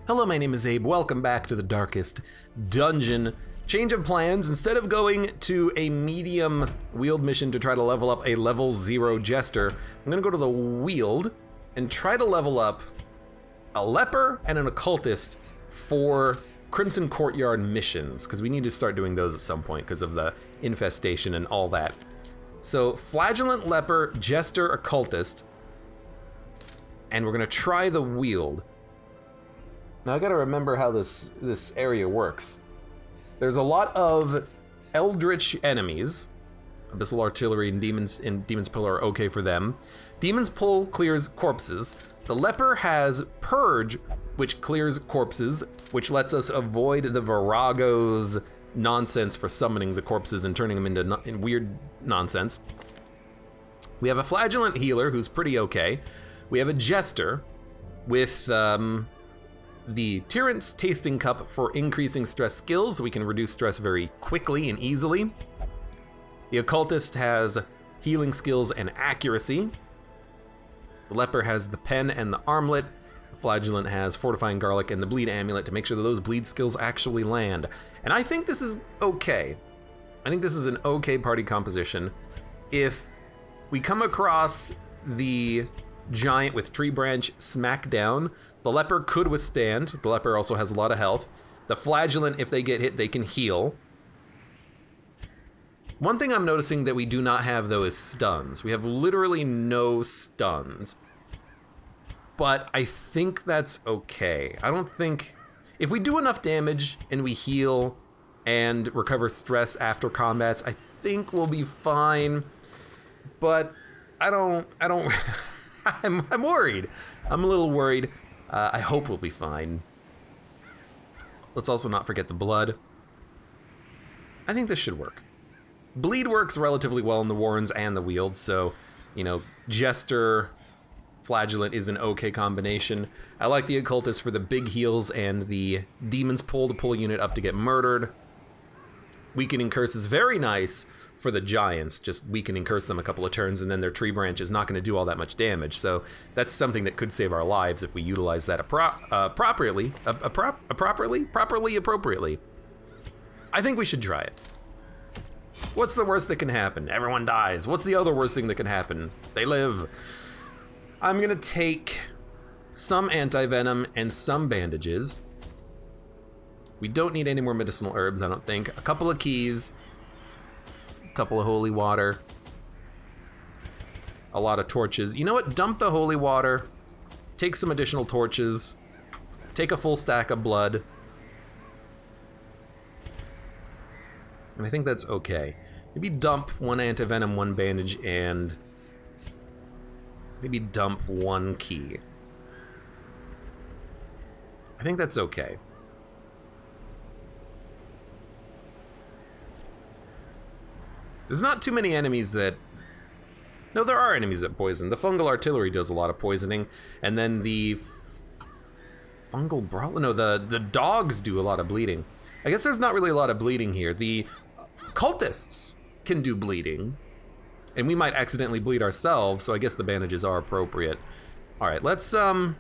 Hello, my name is Abe. Welcome back to the darkest dungeon. Change of plans. Instead of going to a medium wield mission to try to level up a level 0 jester, I'm gonna go to the wield and try to level up a leper and an occultist for Crimson Courtyard missions, because we need to start doing those at some point because of the infestation and all that. So flagellant, leper, jester, occultist, and we're gonna try the wield. Now I gotta remember how this area works. There's a lot of eldritch enemies. Abyssal Artillery and Demon's Pull are okay for them. Demon's Pull clears corpses. The leper has Purge, which clears corpses, which lets us avoid the Virago's nonsense for summoning the corpses and turning them into weird nonsense. We have a Flagellant Healer who's pretty okay. We have a Jester with the Tyrant's Tasting Cup for increasing stress skills, so we can reduce stress very quickly and easily. The Occultist has healing skills and accuracy. The Leper has the Pen and the Armlet. The Flagellant has Fortifying Garlic and the Bleed Amulet to make sure that those bleed skills actually land. And I think this is okay. I think this is an okay party composition. If we come across the Giant with Tree Branch smack down, the Leper could withstand. The Leper also has a lot of health. The Flagellant, if they get hit, they can heal. One thing I'm noticing that we do not have, though, is stuns. We have literally no stuns. But I think that's okay. I don't think... If we do enough damage and we heal and recover stress after combats, I think we'll be fine. But I don't... I'm worried. I'm a little worried. I hope we'll be fine. Let's also not forget the blood. I think this should work. Bleed works relatively well in the Warrens and the Wield, so, you know, Jester, Flagellant is an okay combination. I like the Occultist for the big heals and the Demon's Pull to pull a unit up to get murdered. Weakening Curse is very nice for the Giants, just weakening Curse them a couple of turns and then their Tree Branch is not going to do all that much damage, so that's something that could save our lives if we utilize that appropriately. I think we should try it. What's the worst that can happen? Everyone dies. What's the other worst thing that can happen? They live. I'm gonna take some anti-venom and some bandages. We don't need any more medicinal herbs, I don't think. A couple of keys, a couple of holy water, a lot of torches. You know what? Dump the holy water, take some additional torches, take a full stack of blood. And I think that's okay. Maybe dump one anti-venom, one bandage, and maybe dump one key. I think that's okay. There's not too many enemies that... No, there are enemies that poison. The fungal artillery does a lot of poisoning, and then the fungal brawl... No, the dogs do a lot of bleeding. I guess there's not really a lot of bleeding here. The cultists can do bleeding, and we might accidentally bleed ourselves, so I guess the bandages are appropriate. All right, let's do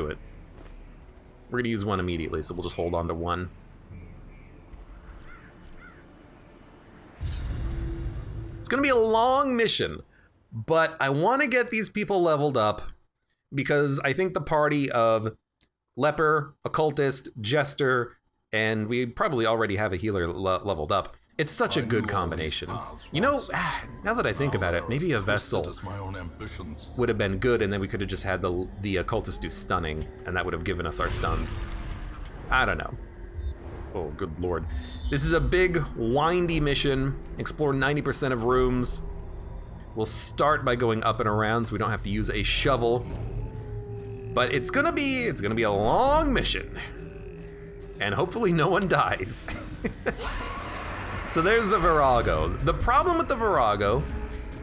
it. We're gonna use one immediately, so we'll just hold on to one. It's gonna be a long mission, but I want to get these people leveled up because I think the party of Leper, Occultist, Jester, and we probably already have a healer leveled up. It's such a good combination. You know, now that I think about it, maybe a Vestal would have been good, and then we could have just had the Occultist do stunning, and that would have given us our stuns. I don't know. Oh, good lord. This is a big, windy mission. Explore 90% of rooms. We'll start by going up and around, so we don't have to use a shovel. But it's gonna be a long mission. And hopefully no one dies. So there's the Virago. The problem with the Virago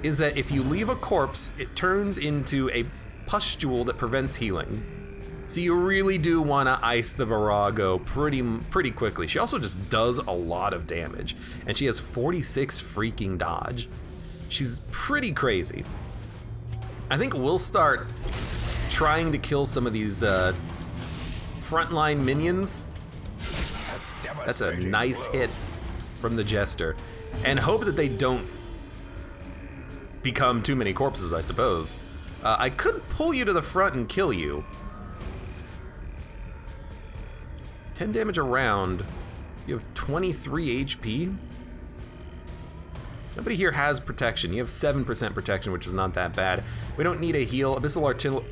is that if you leave a corpse, it turns into a pustule that prevents healing. So you really do want to ice the Virago pretty quickly. She also just does a lot of damage, and she has 46 freaking dodge. She's pretty crazy. I think we'll start trying to kill some of these frontline minions. That's a nice hit from the Jester. And hope that they don't become too many corpses, I suppose. I could pull you to the front and kill you. 10 damage a round. You have 23 HP. Nobody here has protection. You have 7% protection, which is not that bad. We don't need a heal. Abyssal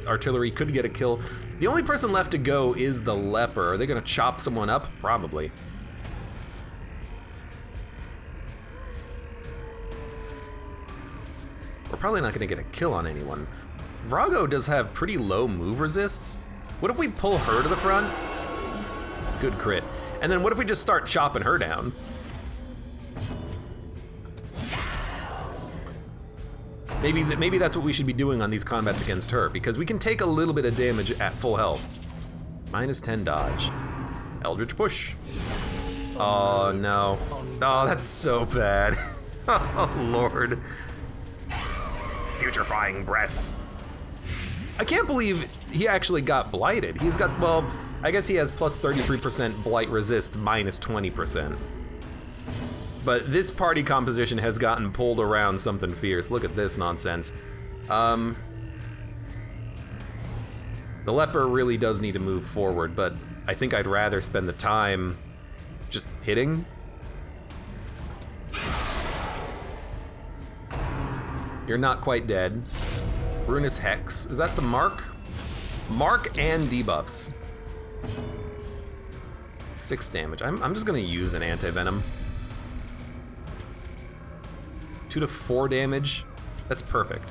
Artillery could get a kill. The only person left to go is the Leper. Are they gonna chop someone up? Probably. We're probably not gonna get a kill on anyone. Vrago does have pretty low move resists. What if we pull her to the front? Good crit. And then what if we just start chopping her down? Maybe that's what we should be doing on these combats against her, because we can take a little bit of damage at full health. Minus 10 dodge. Eldritch push. Oh no. Oh, that's so bad. Oh Lord. Putrefying breath. I can't believe he actually got blighted. He's got, well, I guess he has plus 33% blight resist, minus 20%. But this party composition has gotten pulled around something fierce. Look at this nonsense. The Leper really does need to move forward, but I think I'd rather spend the time just hitting. You're not quite dead. Ruinous Hex. Is that the mark? Mark and debuffs. 6 damage. I'm just gonna use an anti-venom. 2 to 4 damage. That's perfect.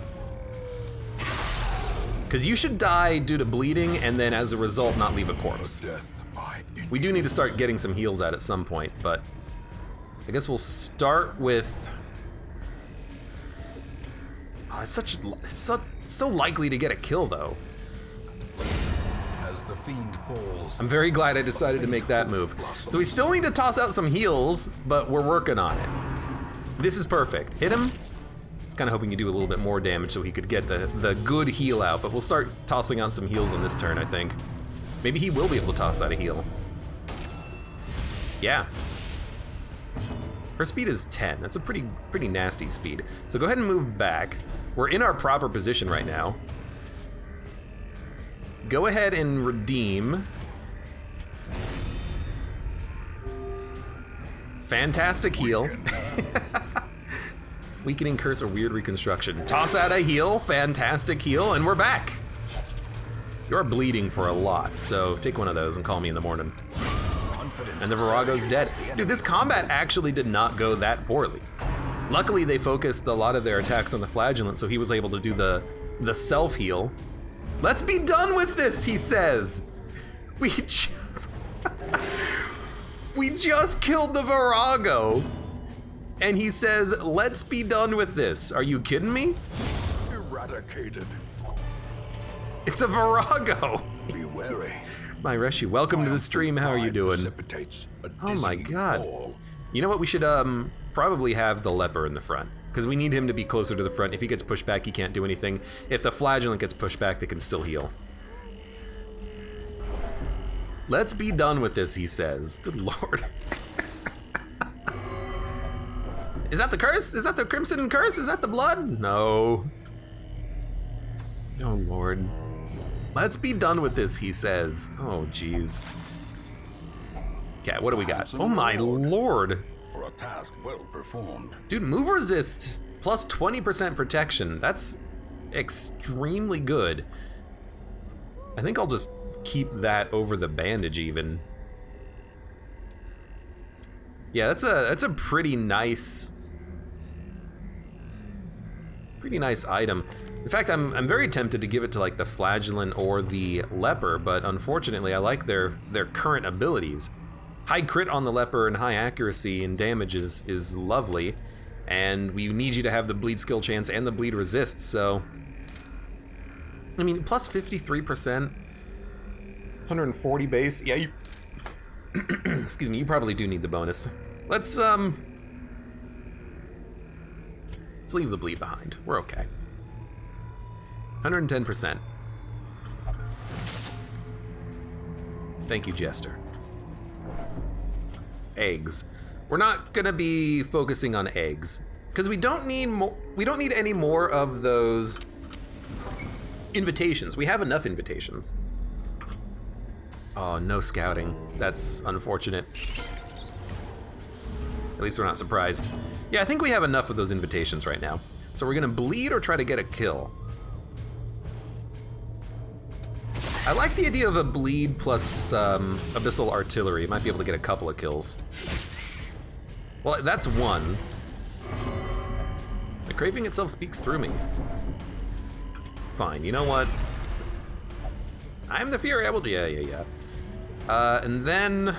Because you should die due to bleeding and then as a result not leave a corpse. We do need to start getting some heals out at some point, but I guess we'll start with... Oh, it's so likely to get a kill though. As the fiend falls, I'm very glad I decided to make that move. So we still need to toss out some heals, but we're working on it. This is perfect. Hit him. I was kind of hoping you do a little bit more damage so he could get the good heal out, but we'll start tossing out some heals on this turn, I think. Maybe he will be able to toss out a heal. Yeah. Her speed is 10. That's a pretty nasty speed. So go ahead and move back. We're in our proper position right now. Go ahead and redeem. Fantastic heal. Weakening curse or weird reconstruction. Toss out a heal, fantastic heal, and we're back. You're bleeding for a lot, so take one of those and call me in the morning. And the Virago's dead. Dude, this combat actually did not go that poorly. Luckily, they focused a lot of their attacks on the Flagellant, so he was able to do the self-heal. Let's be done with this, he says. We just killed the Virago. And he says, let's be done with this. Are you kidding me? eradicated. It's a Virago. Be wary. My Reshi, welcome to the stream. How are you doing? Oh my god. You know what? We should probably have the Leper in the front, because we need him to be closer to the front. If he gets pushed back, he can't do anything. If the Flagellant gets pushed back, they can still heal. Let's be done with this, he says. Good lord. Is that the curse? Is that the Crimson Curse? Is that the blood? No. Oh lord. Let's be done with this, he says. Oh jeez. Okay, what do we got? Oh my lord. For a task well performed. Dude, move resist plus 20% protection. That's extremely good. I think I'll just keep that over the bandage even. Yeah, that's a pretty nice item. In fact, I'm very tempted to give it to like the Flagellant or the Leper, but unfortunately I like their current abilities. High crit on the Leper and high accuracy and damage is lovely, and we need you to have the bleed skill chance and the bleed resist, so... I mean, plus 53%, 140 base, yeah, you... Excuse me, you probably do need the bonus. Let's leave the bleed behind, we're okay. 110%. Thank you, Jester. Eggs. We're not gonna be focusing on eggs because we don't need more. We don't need any more of those invitations. We have enough invitations. Oh, no scouting. That's unfortunate. At least we're not surprised. Yeah, I think we have enough of those invitations right now. So we're gonna bleed or try to get a kill. I like the idea of a bleed plus abyssal artillery. Might be able to get a couple of kills. Well, that's one. The craving itself speaks through me. Fine, you know what? I'm the Fury, I will, yeah. And then...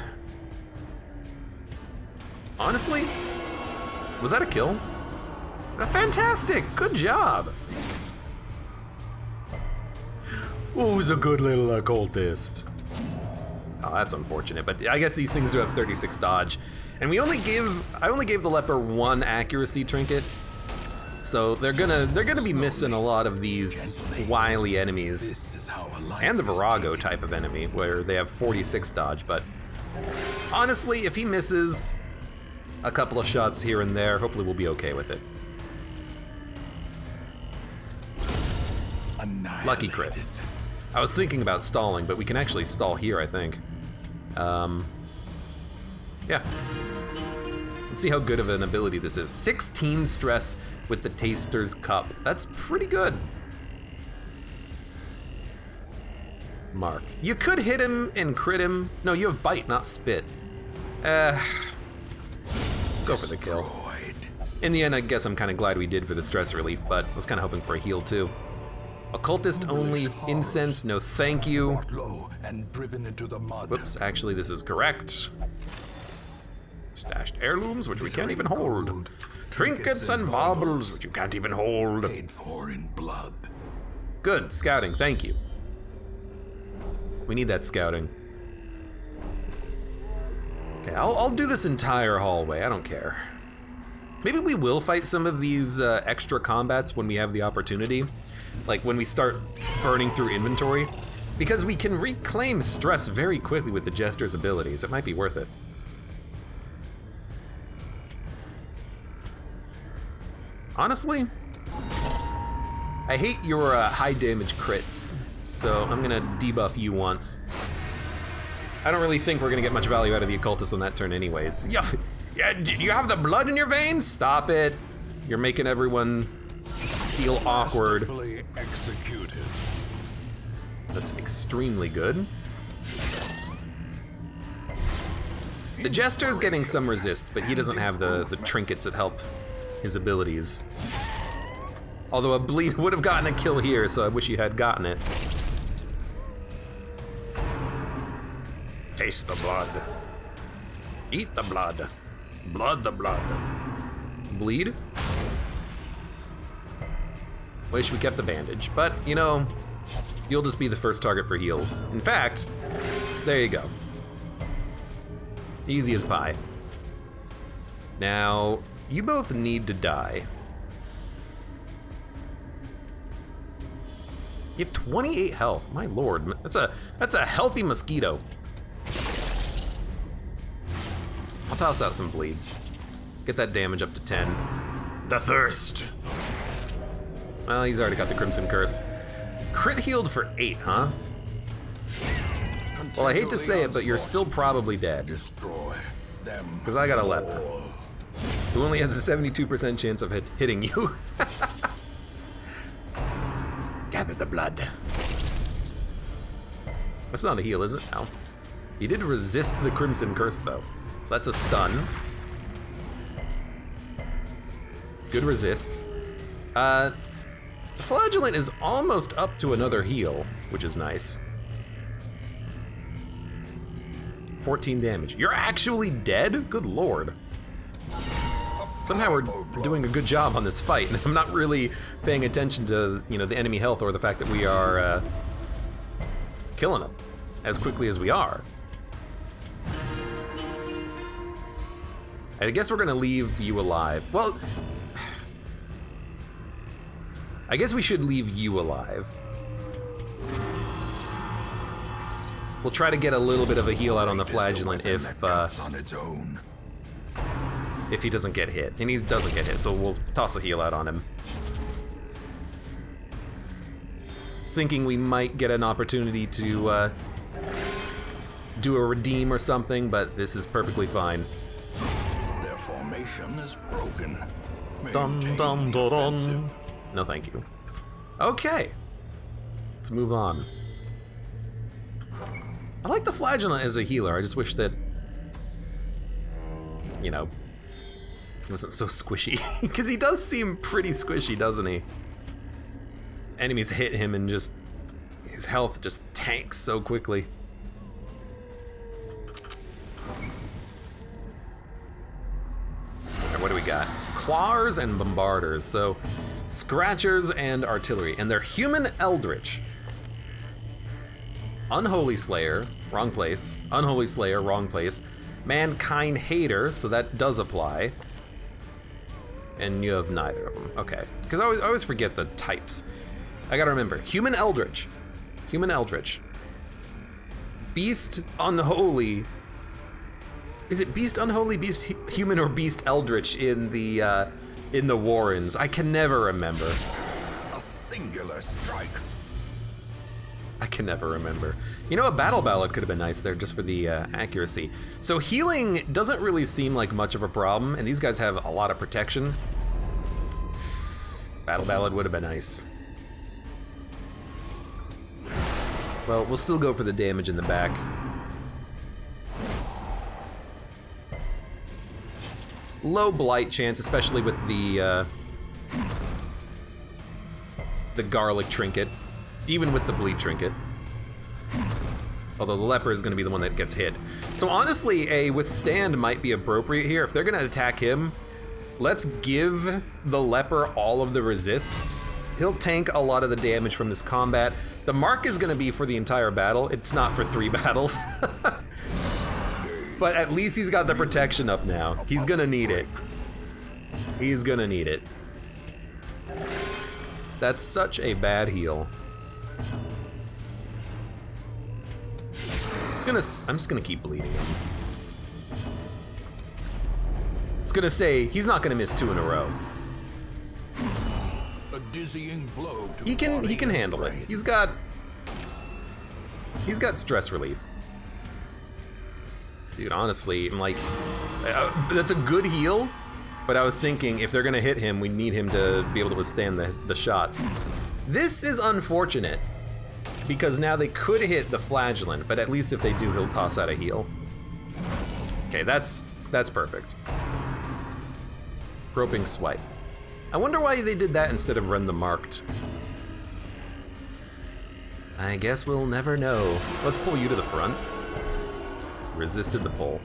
Honestly? Was that a kill? Fantastic, good job. Oh, he's a good little occultist. Oh, that's unfortunate, but I guess these things do have 36 dodge. And I only gave the leper one accuracy trinket. So they're gonna be missing a lot of these wily enemies. And the Virago type of enemy, where they have 46 dodge, but honestly, if he misses a couple of shots here and there, hopefully we'll be okay with it. Lucky crit. I was thinking about stalling, but we can actually stall here, I think. Yeah. Let's see how good of an ability this is. 16 stress with the Taster's Cup. That's pretty good. Mark. You could hit him and crit him. No, you have bite, not spit. Go for the kill. In the end, I guess I'm kind of glad we did for the stress relief, but I was kind of hoping for a heal too. Occultist only, incense, no thank you. Whoops, actually this is correct. Stashed heirlooms, which we can't even hold. Trinkets and baubles, which you can't even hold. Paid for in blood. Good, scouting, thank you. We need that scouting. Okay, I'll do this entire hallway, I don't care. Maybe we will fight some of these extra combats when we have the opportunity. Like when we start burning through inventory. Because we can reclaim stress very quickly with the Jester's abilities. It might be worth it. Honestly, I hate your high damage crits. So I'm gonna debuff you once. I don't really think we're gonna get much value out of the occultist on that turn anyways. Yeah, do you have the blood in your veins? Stop it. You're making everyone feel awkward. Executed. That's extremely good. The Jester's getting some resist, but he doesn't have the trinkets that help his abilities. Although a bleed would have gotten a kill here, so I wish he had gotten it. Taste the blood. Eat the blood. Blood the blood. Bleed? Wish we kept the bandage, but you know, you'll just be the first target for heals. In fact, there you go. Easy as pie. Now, you both need to die. You have 28 health, my lord. That's a healthy mosquito. I'll toss out some bleeds. Get that damage up to 10. The thirst. Well, he's already got the Crimson Curse. Crit healed for 8, huh? Well, I hate to say it, but you're still probably dead. Because I got a leper, who only has a 72% chance of hitting you. Gather the blood. That's not a heal, is it? No. He did resist the Crimson Curse, though. So that's a stun. Good resists. The Flagellant is almost up to another heal, which is nice. 14 damage. You're actually dead? Good lord. Somehow we're doing a good job on this fight, and I'm not really paying attention to, you know, the enemy health or the fact that we are killing them as quickly as we are. I guess we're gonna leave you alive. Well, I guess we should leave you alive. We'll try to get a little bit of a heal out on the flagellant if he doesn't get hit. And he doesn't get hit, so we'll toss a heal out on him. Thinking we might get an opportunity to do a redeem or something, but this is perfectly fine. Their formation is broken. Dun, Maintain dun, the dun, dun. offensive. No, thank you. Okay. Let's move on. I like the flagellant as a healer. I just wish that, you know, he wasn't so squishy. Because he does seem pretty squishy, doesn't he? Enemies hit him and just, his health just tanks so quickly. Alright, what do we got? Clawers and bombarders. So, scratchers and artillery. And they're human eldritch. Unholy Slayer, wrong place. Unholy Slayer, wrong place. Mankind Hater, so that does apply. And you have neither of them. Okay. Because I always forget the types. I gotta remember. Human Eldritch. Human Eldritch. Beast Unholy. Is it Beast Unholy, Beast Human, or Beast Eldritch in the Warrens? I can never remember. A singular strike. I can never remember. You know, a battle ballad could have been nice there just for the accuracy. So healing doesn't really seem like much of a problem, and these guys have a lot of protection. Battle ballad would have been nice. Well, we'll still go for the damage in the back. Low blight chance, especially with the garlic trinket. Even with the bleed trinket. Although the leper is going to be the one that gets hit. So honestly, a withstand might be appropriate here. If they're going to attack him, let's give the leper all of the resists. He'll tank a lot of the damage from this combat. The mark is going to be for the entire battle. It's not for 3 battles. But at least he's got the protection up now. He's going to need it. He's going to need it. That's such a bad heal. I'm just gonna keep bleeding him. I was gonna say, he's not gonna miss 2 in a row. A dizzying blow to He can body handle and it. brain. He's got stress relief. Dude, honestly, I'm like, that's a good heal, but I was thinking if they're gonna hit him, we need him to be able to withstand the shots. This is unfortunate, because now they could hit the flagellant, but at least if they do, he'll toss out a heal. Okay, that's perfect. Groping swipe. I wonder why they did that instead of run the marked. I guess we'll never know. Let's pull you to the front. Resisted the pull.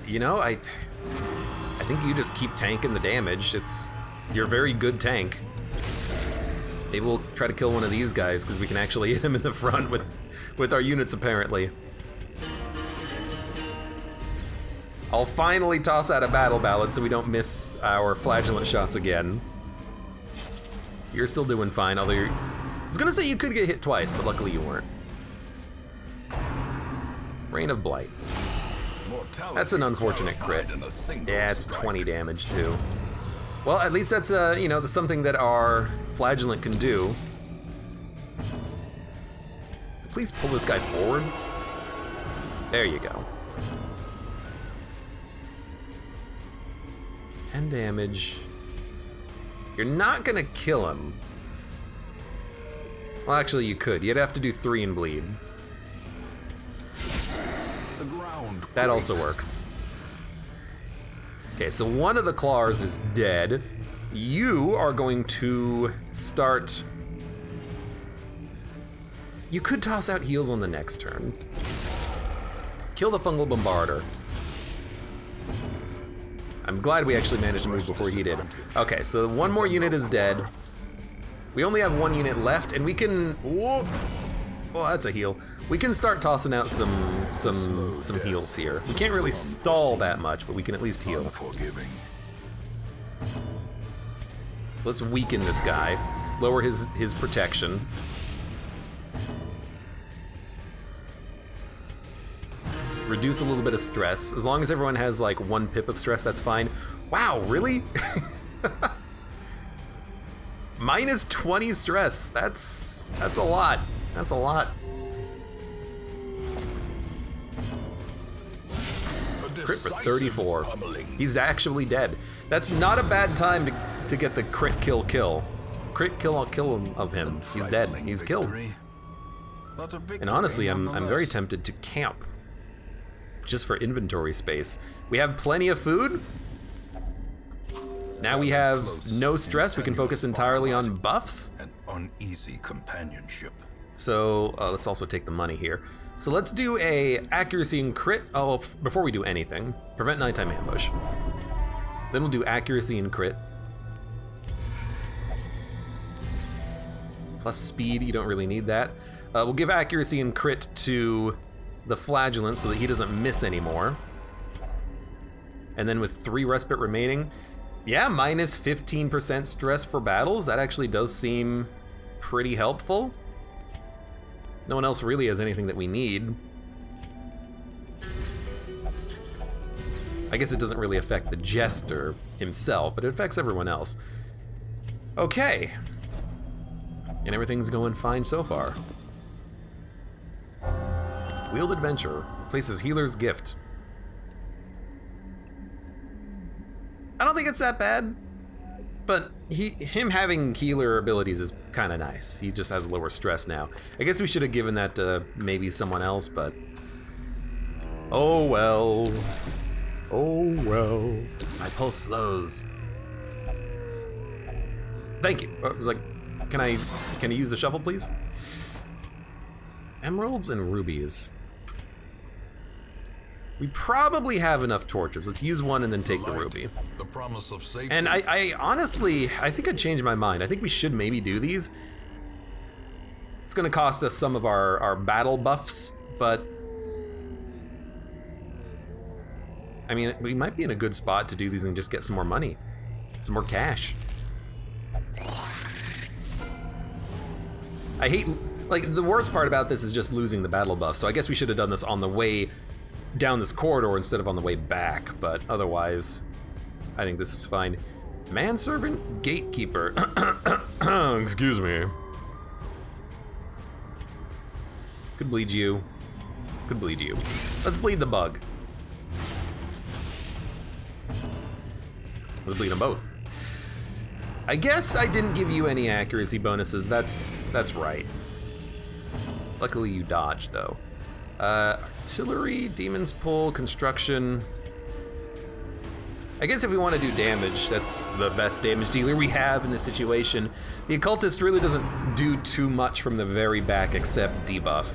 You know, I think you just keep tanking the damage. You're a very good tank. Maybe we'll try to kill one of these guys because we can actually hit him in the front with our units apparently. I'll finally toss out a battle ballad so we don't miss our flagellant shots again. You're still doing fine, although I was gonna say you could get hit twice, but luckily you weren't. Rain of Blight. That's an unfortunate crit. Yeah, it's 20 damage too. Well, at least that's you know, something that our flagellant can do. Please pull this guy forward. There you go. 10 damage. You're not gonna kill him. Well, actually, you could. You'd have to do 3 and bleed. That also works. Okay, so one of the claws is dead. You are going to start... You could toss out heals on the next turn. Kill the fungal bombarder. I'm glad we actually managed to move before he did. Okay, so one more unit is dead. We only have 1 unit left, and we can... Whoa. Well, that's a heal. We can start tossing out some heals here. We can't really stall that much, but we can at least heal. let's weaken this guy. Lower his protection. Reduce a little bit of stress. As long as everyone has like 1 pip of stress, that's fine. Wow, really? Minus 20 stress. That's a lot. That's a lot. Crit for 34. He's actually dead. That's not a bad time to get the crit kill. Crit kill of him. He's dead. He's killed. And honestly, I'm very tempted to camp. Just for inventory space. We have plenty of food. Now we have no stress. We can focus entirely on buffs. An uneasy companionship. So let's also take the money here. So let's do a accuracy and crit. Oh, before we do anything, prevent nighttime ambush. Then we'll do accuracy and crit. Plus speed, you don't really need that. We'll give accuracy and crit to the flagellant so that he doesn't miss anymore. And then with 3 respite remaining, yeah, minus 15% stress for battles. That actually does seem pretty helpful. No one else really has anything that we need. I guess it doesn't really affect the Jester himself, but it affects everyone else. Okay. And everything's going fine so far. Wheeled Adventurer places Healer's Gift. I don't think it's that bad, but him having healer abilities is kind of nice. He just has lower stress now. I guess we should have given that to maybe someone else, but oh well. Oh well. My pulse slows. Thank you. I was like, can I use the shovel, please? Emeralds and rubies. We probably have enough torches. Let's use one and then take the ruby. The promise of safety. And I honestly, I think I changed my mind. I think we should maybe do these. It's gonna cost us some of our battle buffs, but I mean, we might be in a good spot to do these and just get some more money. Some more cash. I hate, like, the worst part about this is just losing the battle buff, so I guess we should have done this on the way down this corridor instead of on the way back, but otherwise, I think this is fine. Manservant, Gatekeeper. Excuse me. Could bleed you. Could bleed you. Let's bleed the bug. Let's bleed them both. I guess I didn't give you any accuracy bonuses. That's right. Luckily you dodged though. Artillery, Demon's Pull, Construction. I guess if we want to do damage, that's the best damage dealer we have in this situation. The Occultist really doesn't do too much from the very back except debuff.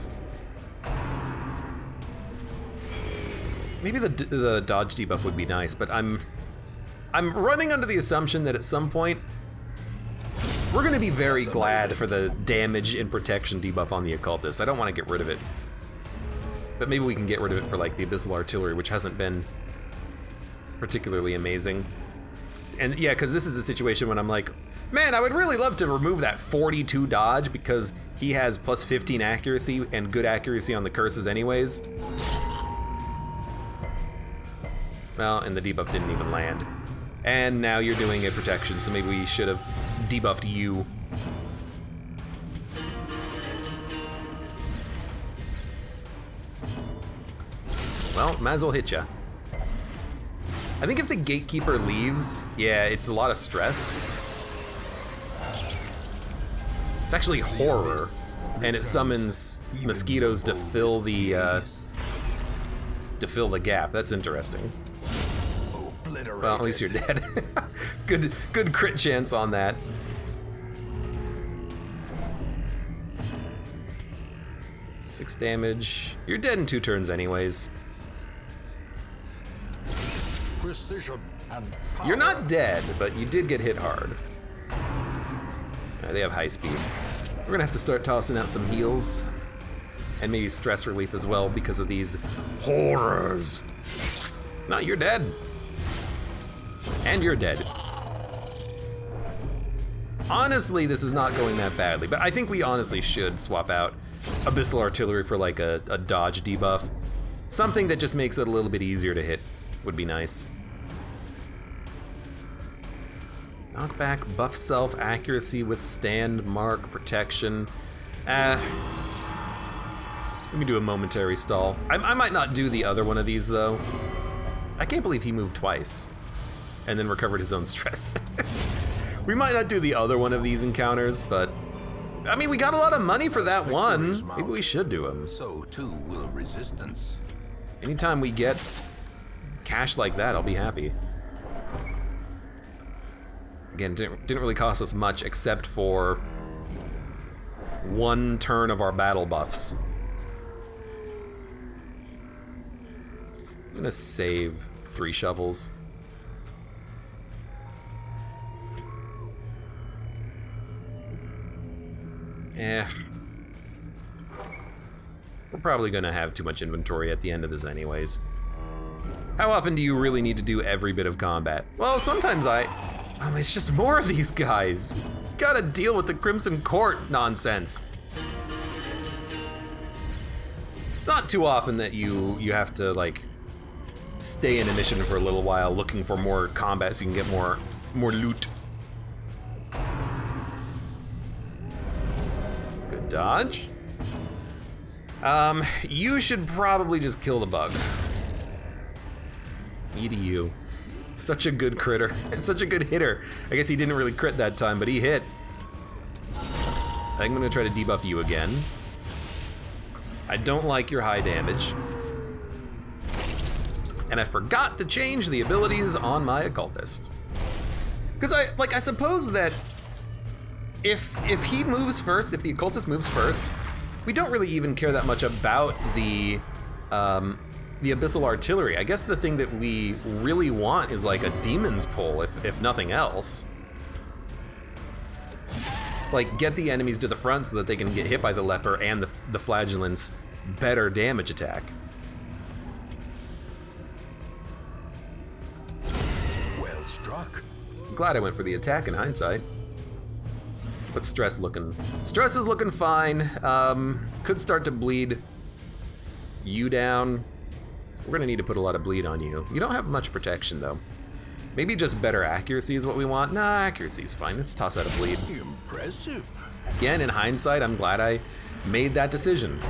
Maybe the dodge debuff would be nice, but I'm running under the assumption that at some point we're gonna be very glad for the damage and protection debuff on the Occultist. I don't want to get rid of it. But maybe we can get rid of it for like the Abyssal Artillery, which hasn't been particularly amazing. And yeah, because this is a situation when I'm like, man, I would really love to remove that 42 dodge because he has plus 15 accuracy and good accuracy on the curses anyways. Well, and the debuff didn't even land. And now you're doing a protection, so maybe we should have debuffed you. Well, might as well hit ya. I think if the Gatekeeper leaves, yeah, it's a lot of stress. It's actually horror, and it summons mosquitoes to fill the gap. That's interesting. Well, at least you're dead. Good crit chance on that. Six damage. You're dead in 2 turns anyways. Precision and power. You're not dead, but you did get hit hard. They have high speed. We're gonna have to start tossing out some heals. And maybe stress relief as well because of these horrors. No, you're dead. And you're dead. Honestly, this is not going that badly, but I think we honestly should swap out Abyssal Artillery for like a dodge debuff. Something that just makes it a little bit easier to hit would be nice. Knockback, buff self, accuracy, withstand, mark, protection. Let me do a momentary stall. I might not do the other one of these though. I can't believe he moved twice and then recovered his own stress. We might not do the other one of these encounters, but I mean, we got a lot of money for that one. Maybe we should do them. So too will resistance. Anytime we get cash like that, I'll be happy. Again, didn't really cost us much except for one turn of our battle buffs. I'm gonna save 3 shovels. We're probably gonna have too much inventory at the end of this anyways. How often do you really need to do every bit of combat? Well, sometimes it's just more of these guys. Gotta deal with the Crimson Court nonsense. It's not too often that you have to like stay in a mission for a little while looking for more combat so you can get more loot. Good dodge. You should probably just kill the bug. Me to you. Such a good critter. And such a good hitter. I guess he didn't really crit that time, but he hit. I'm gonna try to debuff you again. I don't like your high damage. And I forgot to change the abilities on my occultist. Because I suppose that if he moves first, if the occultist moves first, we don't really even care that much about the abyssal artillery. I guess the thing that we really want is like a demon's pull, if nothing else. Like, get the enemies to the front so that they can get hit by the leper and the flagellant's better damage attack. Well struck. I'm glad I went for the attack in hindsight. What's stress looking? Stress is looking fine. Could start to bleed you down. We're gonna need to put a lot of bleed on you. You don't have much protection though. Maybe just better accuracy is what we want. Nah, accuracy's fine. Let's toss out a bleed. Impressive. Again, in hindsight, I'm glad I made that decision.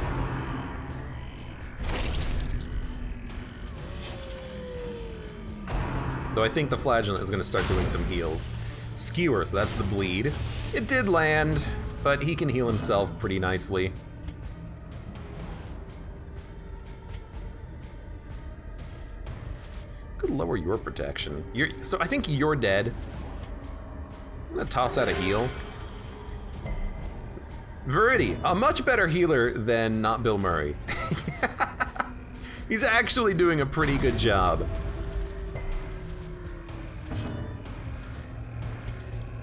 Though I think the flagellant is gonna start doing some heals. Skewer, so that's the bleed. It did land, but he can heal himself pretty nicely. Could lower your protection. So I think you're dead. I'm gonna toss out a heal. Verity, a much better healer than not Bill Murray. He's actually doing a pretty good job.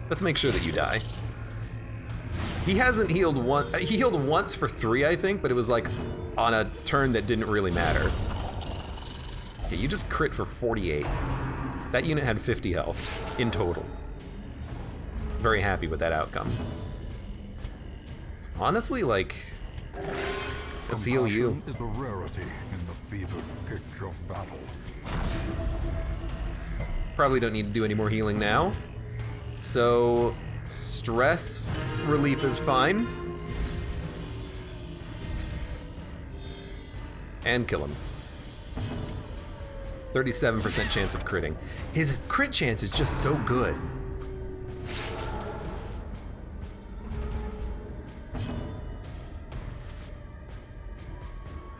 Let's make sure that you die. He hasn't healed once. He healed once for 3, I think, but it was like on a turn that didn't really matter. Okay, you just crit for 48. That unit had 50 health in total. Very happy with that outcome. So honestly, like, let's heal you. Is a rarity in the fevered pitch of battle. Probably don't need to do any more healing now. So, stress relief is fine. And kill him. 37% chance of critting. His crit chance is just so good.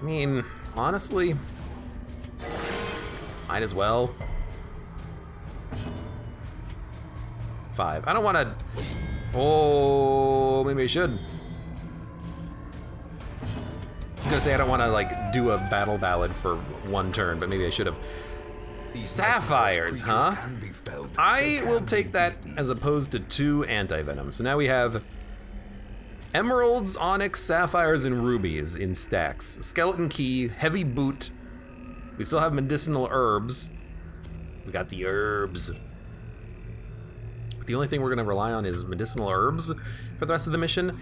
I mean, honestly, might as well. 5. I don't want to. Oh, maybe I should. I was gonna say I don't want to like do a battle ballad for 1 turn, but maybe I should have. Sapphires, huh? I will take that as opposed to 2 anti-venom. So now we have emeralds, onyx, sapphires, and rubies in stacks. Skeleton key, heavy boot. We still have medicinal herbs. We got the herbs. The only thing we're gonna rely on is medicinal herbs for the rest of the mission.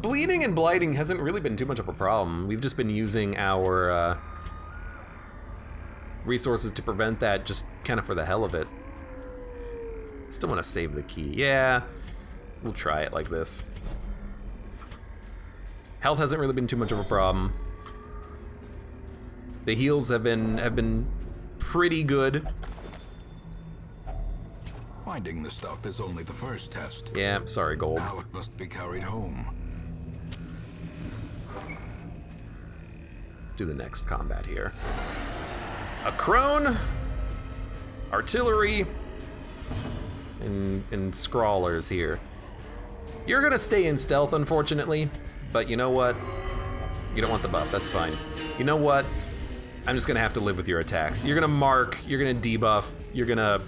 Bleeding and blighting hasn't really been too much of a problem. We've just been using our resources to prevent that, just kind of for the hell of it. Still want to save the key. Yeah, we'll try it like this. Health hasn't really been too much of a problem. The heals have been pretty good. Finding the stuff is only the first test. Yeah, sorry, Gold. Now it must be carried home. Let's do the next combat here. A crone, artillery, and scrawlers here. You're gonna stay in stealth, unfortunately, but you know what? You don't want the buff, that's fine. You know what? I'm just gonna have to live with your attacks. You're gonna mark, you're gonna debuff, you're gonna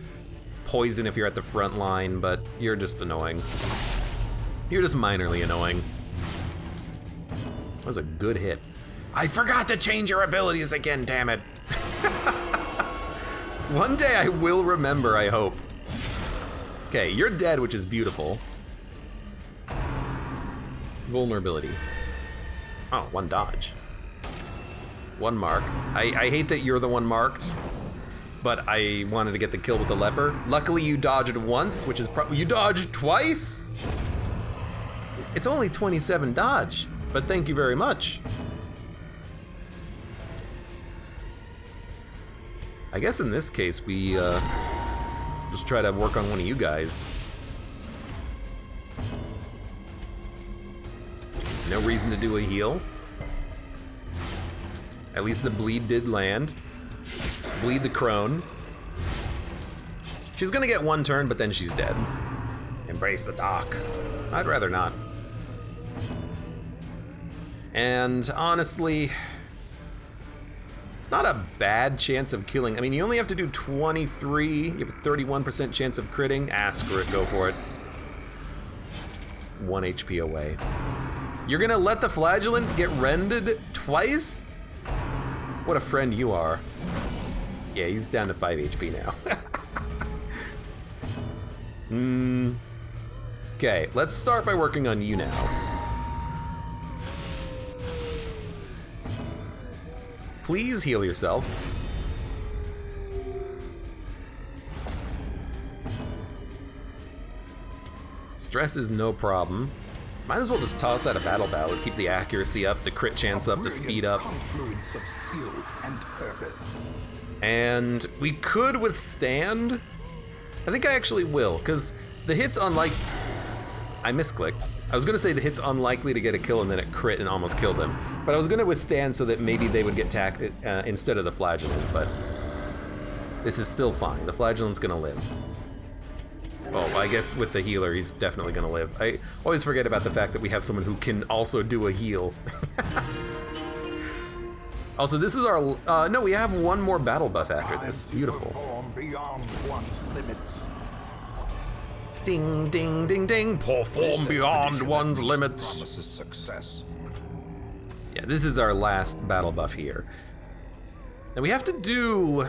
poison if you're at the front line, but you're just annoying. You're just minorly annoying. That was a good hit. I forgot to change your abilities again, damn it. One day I will remember, I hope. Okay, you're dead, which is beautiful. Vulnerability. Oh, one dodge. One mark. I hate that you're the one marked, but I wanted to get the kill with the leper. Luckily you dodged once, which is you dodged twice? It's only 27 dodge, but thank you very much. I guess in this case we just try to work on one of you guys. No reason to do a heal. At least the bleed did land. Bleed the crone. She's gonna get one turn, but then she's dead. Embrace the dark. I'd rather not. And honestly, it's not a bad chance of killing. I mean, you only have to do 23. You have a 31% chance of critting. Ah, screw it, go for it. 1 HP away. You're gonna let the flagellant get rended twice? What a friend you are. Yeah, he's down to 5 HP now. Okay, let's start by working on you now. Please heal yourself. Stress is no problem. Might as well just toss out a battle ballad, keep the accuracy up, the crit chance up, the speed up. Confluence of skill and purpose. And we could withstand. I think I actually will, because the hit's unlike. I misclicked. I was gonna say the hit's unlikely to get a kill and then it crit and almost killed him. But I was gonna withstand so that maybe they would get tacked instead of the flagellant, but this is still fine. The flagellant's gonna live. Oh, I guess with the healer, he's definitely gonna live. I always forget about the fact that we have someone who can also do a heal. Also, this is our, no, we have one more battle buff after this. Beautiful. Perform beyond one's limits. Ding, ding, ding, ding. Perform beyond one's limits. Promises success. Yeah, this is our last battle buff here. Now we have to do...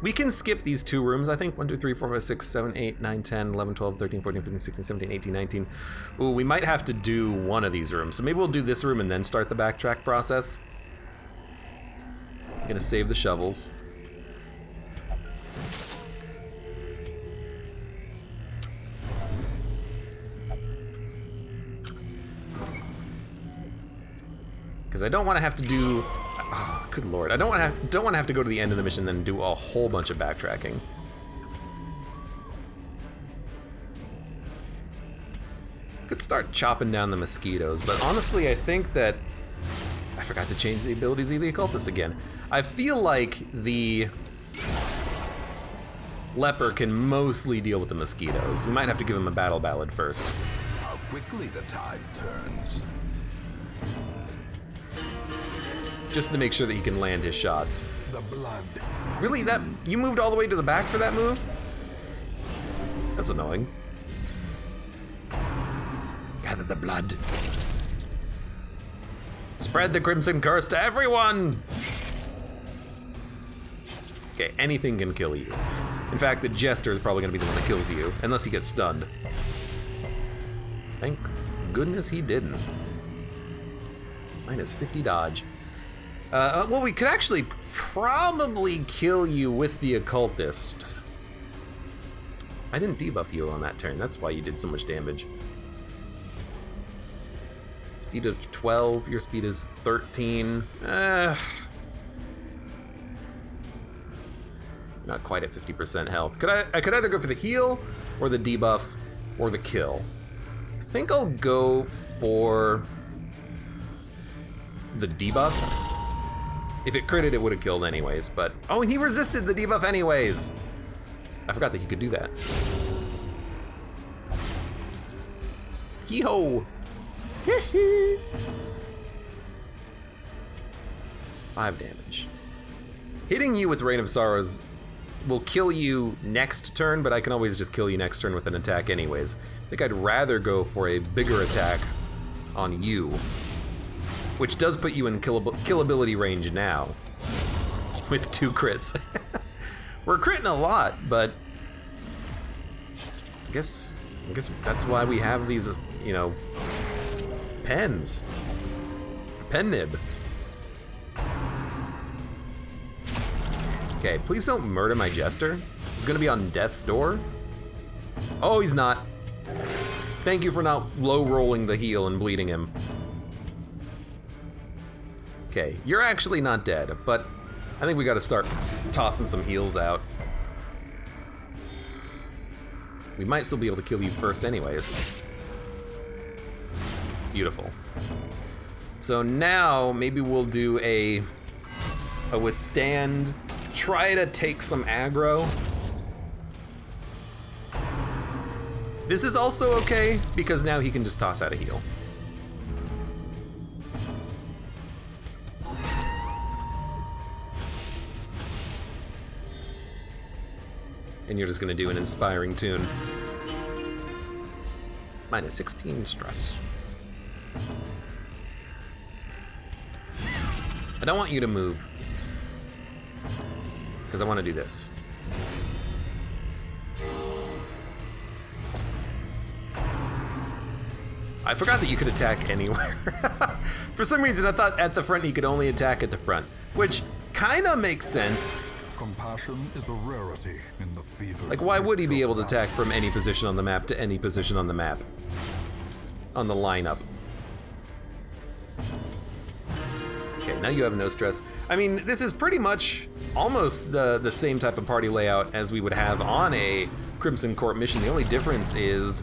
We can skip these 2 rooms, I think. 1, 2, 3, 4, 5, 6, 7, 8, 9, 10, 11, 12, 13, 14, 15, 16, 17, 18, 19. Ooh, we might have to do one of these rooms. So maybe we'll do this room and then start the backtrack process. I'm gonna save the shovels. Because I don't want to have to do... Oh, good lord. I don't want to have to go to the end of the mission and then do a whole bunch of backtracking. Could start chopping down the mosquitoes, but honestly I think that... I forgot to change the abilities of the occultist again. I feel like the leper can mostly deal with the mosquitoes. We might have to give him a battle ballad first. How quickly the tide turns. Just to make sure that he can land his shots. The blood. Really? That you moved all the way to the back for that move? That's annoying. Gather the blood. Spread the crimson curse to everyone! Okay, anything can kill you. In fact, the Jester is probably gonna be the one that kills you, unless he gets stunned. Thank goodness he didn't. Minus 50 dodge. Well, we could actually probably kill you with the Occultist. I didn't debuff you on that turn, that's why you did so much damage. Speed of 12, your speed is 13. Not quite at 50% health. I could either go for the heal, or the debuff, or the kill. I think I'll go for the debuff. If it critted, it would have killed anyways, but... Oh, and he resisted the debuff anyways! I forgot that you could do that. Hee-ho! 5 damage. Hitting you with Rain of Sorrows will kill you next turn, but I can always just kill you next turn with an attack anyways. I think I'd rather go for a bigger attack on you, which does put you in killability range now, with 2 crits. We're critting a lot, but I guess that's why we have these, you know, pens. Pen nib. Okay, please don't murder my Jester. He's gonna be on death's door. Oh, he's not. Thank you for not low rolling the heal and bleeding him. Okay, you're actually not dead, but I think we gotta start tossing some heals out. We might still be able to kill you first anyways. Beautiful. So now maybe we'll do a withstand, try to take some aggro. This is also okay because now he can just toss out a heal. And you're just gonna do an inspiring tune. Minus 16 stress. I don't want you to move, because I want to do this. I forgot that you could attack anywhere. For some reason, I thought at the front he could only attack at the front, which kind of makes sense. Compassion is a rarity in the fever. Like, why would he be able to attack from any position on the map to any position on the map? On the lineup. Okay, now you have no stress. I mean, this is pretty much almost the same type of party layout as we would have on a Crimson Court mission. The only difference is,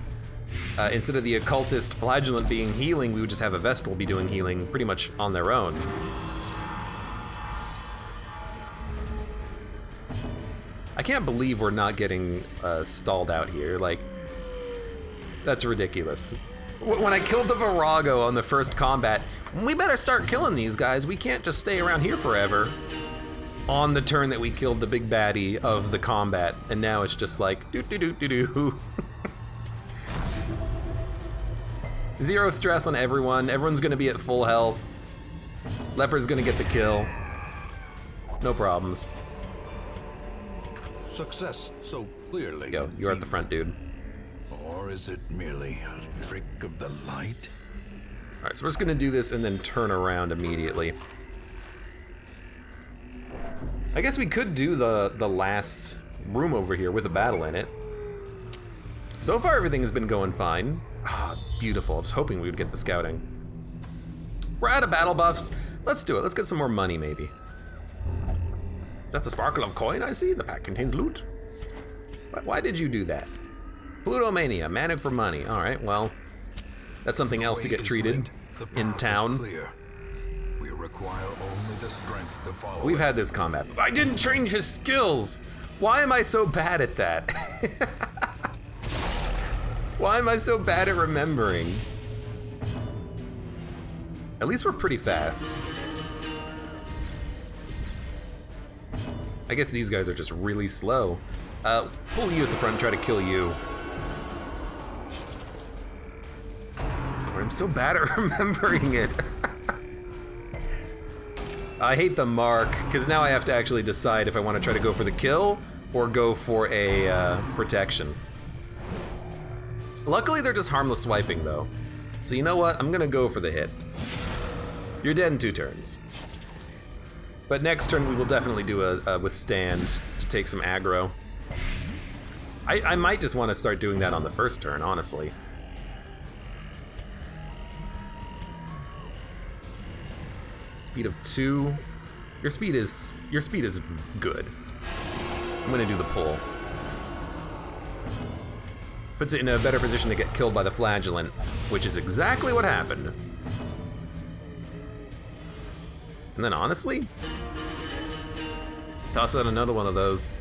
instead of the Occultist Flagellant being healing, we would just have a Vestal be doing healing pretty much on their own. I can't believe we're not getting stalled out here. Like, that's ridiculous. When I killed the Virago on the first combat, we better start killing these guys. We can't just stay around here forever. On the turn that we killed the big baddie of the combat, and now it's just like, doo-doo-doo-doo-doo. 0 stress on everyone. Everyone's gonna be at full health. Leper's gonna get the kill. No problems. Success so clearly. Go, you're at the front, dude. Or is it merely a trick of the light? All right, so we're just gonna do this and then turn around immediately. I guess we could do the last room over here with a battle in it. So far, everything has been going fine. Ah, beautiful. I was hoping we would get the scouting. We're out of battle buffs. Let's do it. Let's get some more money, maybe. Is that the sparkle of coin I see? The pack contains loot. Why did you do that? Plutomania, manic for money. All right, well, that's something else to get treated in town. We require only the strength to follow. We've had this combat. I didn't change his skills. Why am I so bad at that? Why am I so bad at remembering? At least we're pretty fast. I guess these guys are just really slow. Pull you at the front and try to kill you. I'm so bad at remembering it. I hate the mark, because now I have to actually decide if I want to try to go for the kill or go for a protection. Luckily, they're just harmless swiping, though. So you know what? I'm gonna go for the hit. You're dead in 2 turns. But next turn, we will definitely do a withstand to take some aggro. I might just want to start doing that on the first turn, honestly. Speed of 2. Your speed is good. I'm gonna do the pull. Puts it in a better position to get killed by the flagellant, which is exactly what happened. And then honestly, toss out another one of those.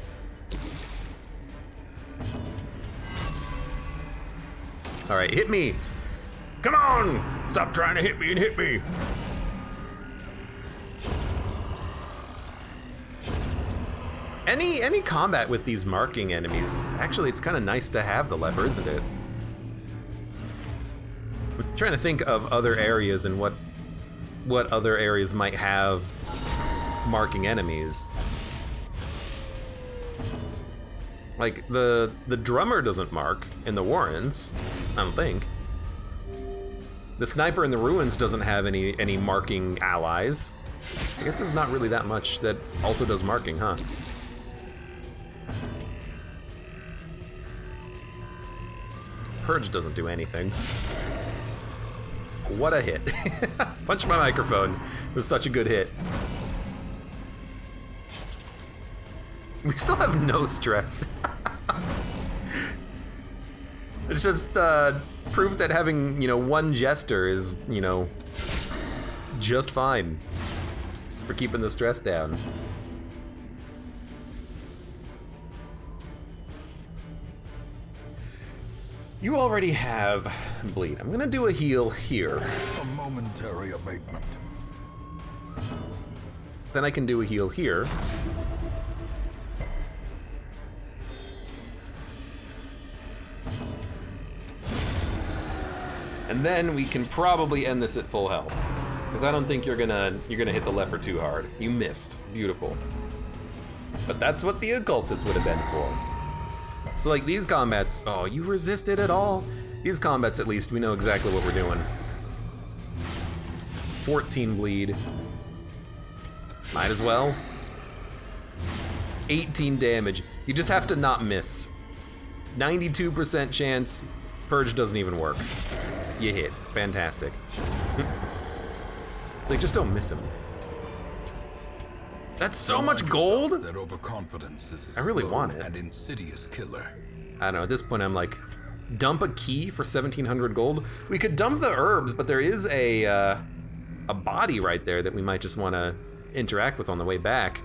All right, hit me. Come on! Stop trying to hit me and hit me. Any combat with these marking enemies, actually it's kind of nice to have the lever, isn't it? We're trying to think of other areas and what other areas might have marking enemies. Like the drummer doesn't mark in the Warrens, I don't think. The sniper in the ruins doesn't have any marking allies. I guess there's not really that much that also does marking, huh? Purge doesn't do anything. What a hit. Punch my microphone. It was such a good hit. We still have no stress. It's just proof that having, one jester is, just fine for keeping the stress down. You already have bleed. I'm gonna do a heal here. A momentary abatement. Then I can do a heal here. And then we can probably end this at full health. Because I don't think you're gonna hit the leper too hard. You missed. Beautiful. But that's what the occultist would have been for. So like these combats, oh, you resisted at all? These combats at least, we know exactly what we're doing. 14 bleed. Might as well. 18 damage. You just have to not miss. 92% chance, Purge doesn't even work. You hit, fantastic. It's like, just don't miss him. That's so much gold? That overconfidence is I really want it. And insidious killer. I don't know, at this point I'm like, dump a key for 1,700 gold? We could dump the herbs, but there is a body right there that we might just want to interact with on the way back.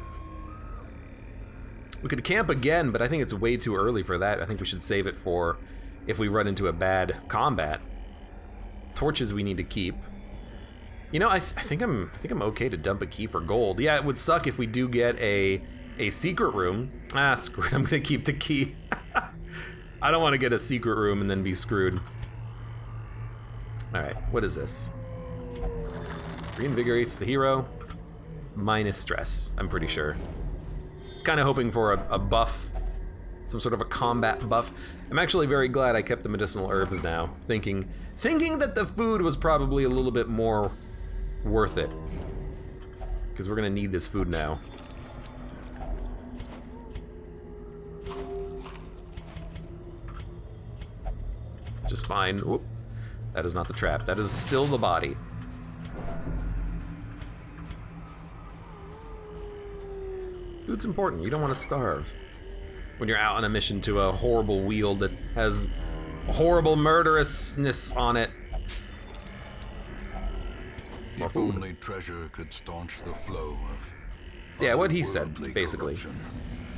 We could camp again, but I think it's way too early for that. I think we should save it for if we run into a bad combat. Torches we need to keep. I think I'm okay to dump a key for gold. Yeah, it would suck if we do get a secret room. Ah, screw it, I'm gonna keep the key. I don't want to get a secret room and then be screwed. All right, what is this? Reinvigorates the hero. Minus stress, I'm pretty sure. It's kind of hoping for a buff, some sort of a combat buff. I'm actually very glad I kept the medicinal herbs now, thinking that the food was probably a little bit more worth it, because we're gonna need this food now. Just fine. Whoop. That is not the trap. That is still the body. Food's important. You don't want to starve when you're out on a mission to a horrible wield that has horrible murderousness on it. If only treasure could staunch the flow of yeah, what he said, basically. corruption.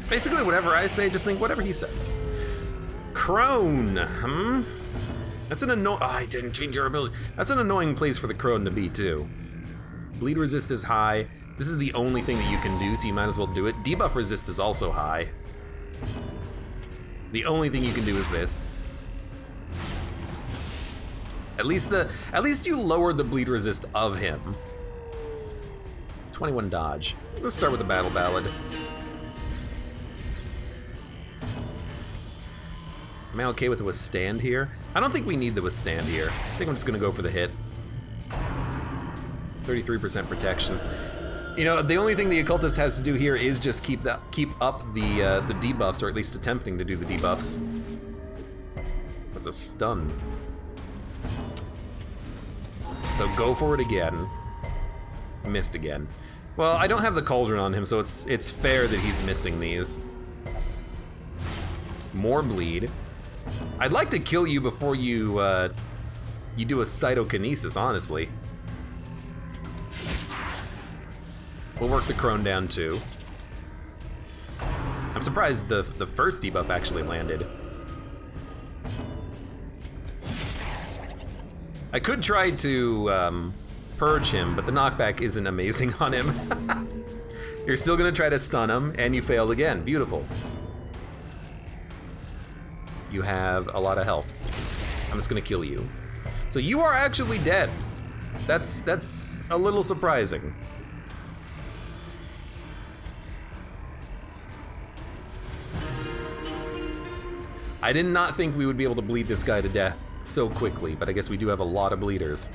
Basically, whatever I say, just think whatever he says. Crone, That's an annoying. Oh, I didn't change your ability. That's an annoying place for the crone to be, too. Bleed resist is high. This is the only thing that you can do, so you might as well do it. Debuff resist is also high. The only thing you can do is this. At least you lowered the bleed resist of him. 21 dodge. Let's start with the battle ballad. Am I okay with the withstand here? I don't think we need the withstand here. I think I'm just gonna go for the hit. 33% protection. You know, the only thing the occultist has to do here is just keep up the debuffs, or at least attempting to do the debuffs. That's a stun. So go for it again. Missed again. Well, I don't have the cauldron on him, so it's fair that he's missing these. More bleed. I'd like to kill you before you do a cytokinesis, honestly. We'll work the crone down too. I'm surprised the first debuff actually landed. I could try to purge him, but the knockback isn't amazing on him. You're still gonna try to stun him, and you failed again. Beautiful. You have a lot of health. I'm just gonna kill you. So you are actually dead. That's a little surprising. I did not think we would be able to bleed this guy to death so quickly, but I guess we do have a lot of bleeders.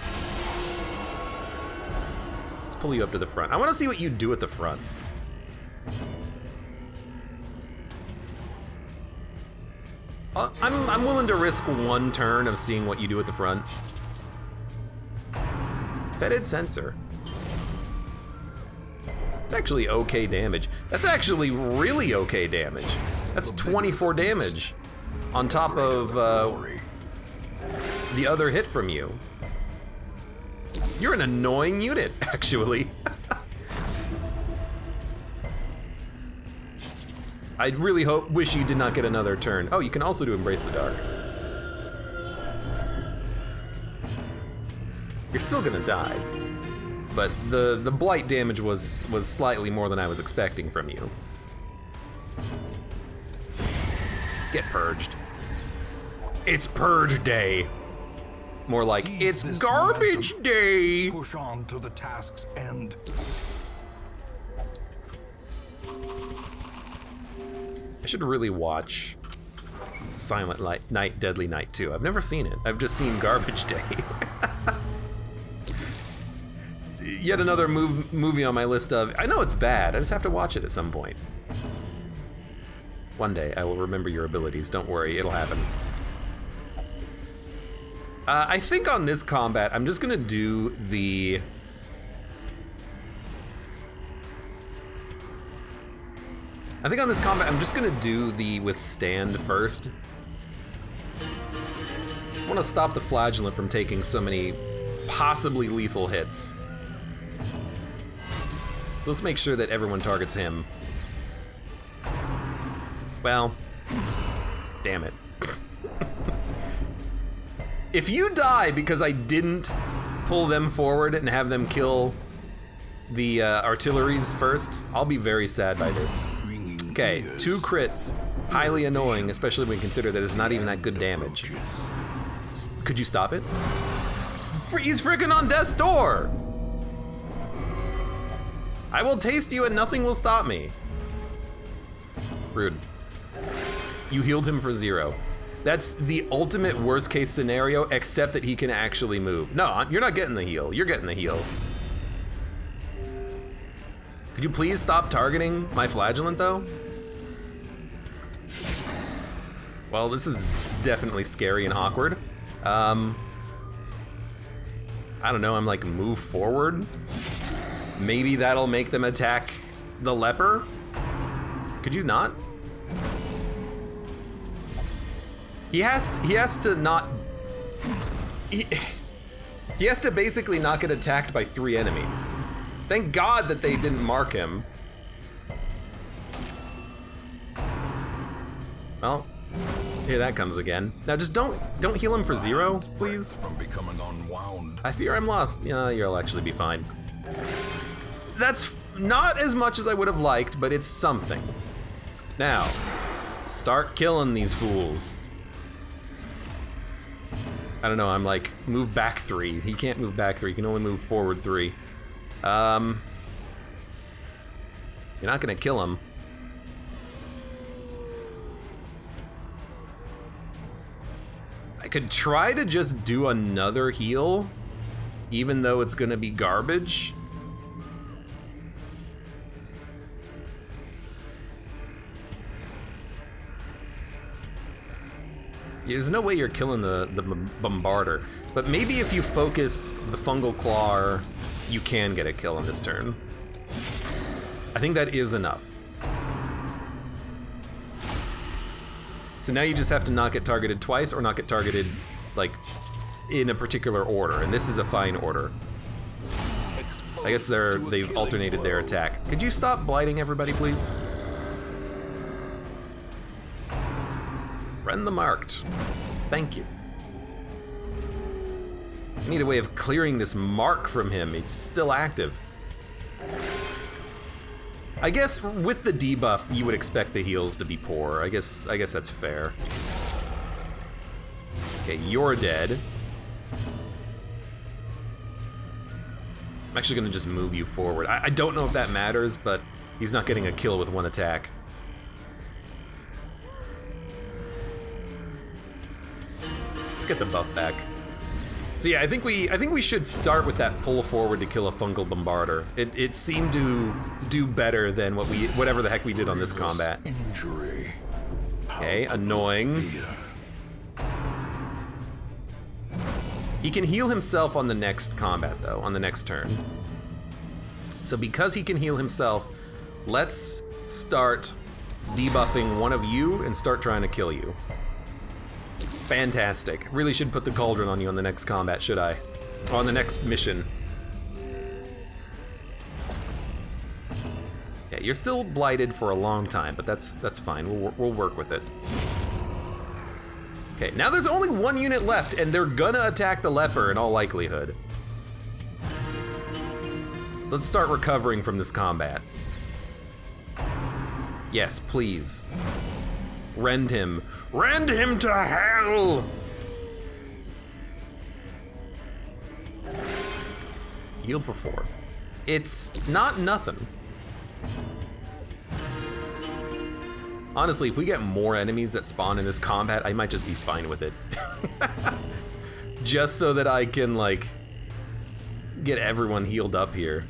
Let's pull you up to the front. I want to see what you do at the front. I'm willing to risk one turn of seeing what you do at the front. Fetid sensor. It's actually okay damage. That's actually really okay damage. That's 24 damage on top of the other hit from you. You're an annoying unit, actually. I really wish you did not get another turn. Oh, you can also do Embrace the Dark. You're still gonna die, but the blight damage was slightly more than I was expecting from you. Get purged. It's purge day. More like it's garbage day. Push on to the task's end. I should really watch Silent Night, Deadly Night 2. I've never seen it. I've just seen Garbage Day. It's yet another movie on my list of, I know it's bad, I just have to watch it at some point. One day I will remember your abilities, don't worry, it'll happen. I think on this combat, I'm just gonna do the... I think on this combat, I'm just gonna do the withstand first. I wanna stop the flagellant from taking so many possibly lethal hits. So let's make sure that everyone targets him. Well, damn it. If you die because I didn't pull them forward and have them kill the artilleries first, I'll be very sad by this. Okay, 2 crits. Highly annoying, especially when you consider that it's not even that good damage. Could you stop it? He's freaking on death's door! I will taste you and nothing will stop me. Rude. You healed him for 0. That's the ultimate worst case scenario, except that he can actually move. No, you're not getting the heal. You're getting the heal. Could you please stop targeting my flagellant, though? Well, this is definitely scary and awkward. I don't know, I'm like, move forward? Maybe that'll make them attack the leper? Could you not? He has to not... He has to basically not get attacked by 3 enemies. Thank God that they didn't mark him. Well, here that comes again. Now just don't heal him for 0, please. From becoming unwound. I fear I'm lost. Yeah, you'll actually be fine. That's not as much as I would have liked, but it's something. Now, start killing these fools. I don't know, I'm like, move back 3. He can't move back 3, he can only move forward 3. You're not gonna kill him. I could try to just do another heal, even though it's gonna be garbage. There's no way you're killing the bombarder, but maybe if you focus the fungal claw, you can get a kill on this turn. I think that is enough. So now you just have to not get targeted twice or not get targeted like in a particular order, and this is a fine order. I guess they've alternated their attack. Could you stop blighting everybody, please? Rend the marked. Thank you. I need a way of clearing this mark from him. It's still active. I guess with the debuff, you would expect the heals to be poor. I guess that's fair. Okay, you're dead. I'm actually gonna just move you forward. I don't know if that matters, but he's not getting a kill with one attack. Get the buff back. So yeah, I think we should start with that pull forward to kill a fungal bombarder. It seemed to do better than whatever the heck we did on this combat. Injury. Okay, annoying. He can heal himself on the next combat though, on the next turn. So because he can heal himself, let's start debuffing one of you and start trying to kill you. Fantastic. Really should put the cauldron on you on the next combat, should I? On the next mission. Yeah, you're still blighted for a long time, but that's fine. We'll work with it. Okay, now there's only one unit left, and they're gonna attack the leper in all likelihood. So let's start recovering from this combat. Yes, please. Rend him. Rend him to hell! Healed for 4. It's not nothing. Honestly, if we get more enemies that spawn in this combat, I might just be fine with it. Just so that I can, like, get everyone healed up here.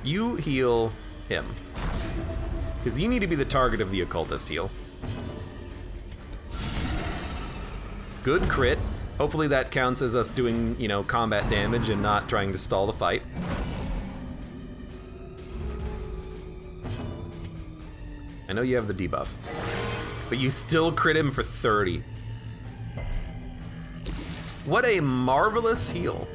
You heal him. Because you need to be the target of the occultist heal. Good crit. Hopefully that counts as us doing, you know, combat damage and not trying to stall the fight. I know you have the debuff, but you still crit him for 30. What a marvelous heal.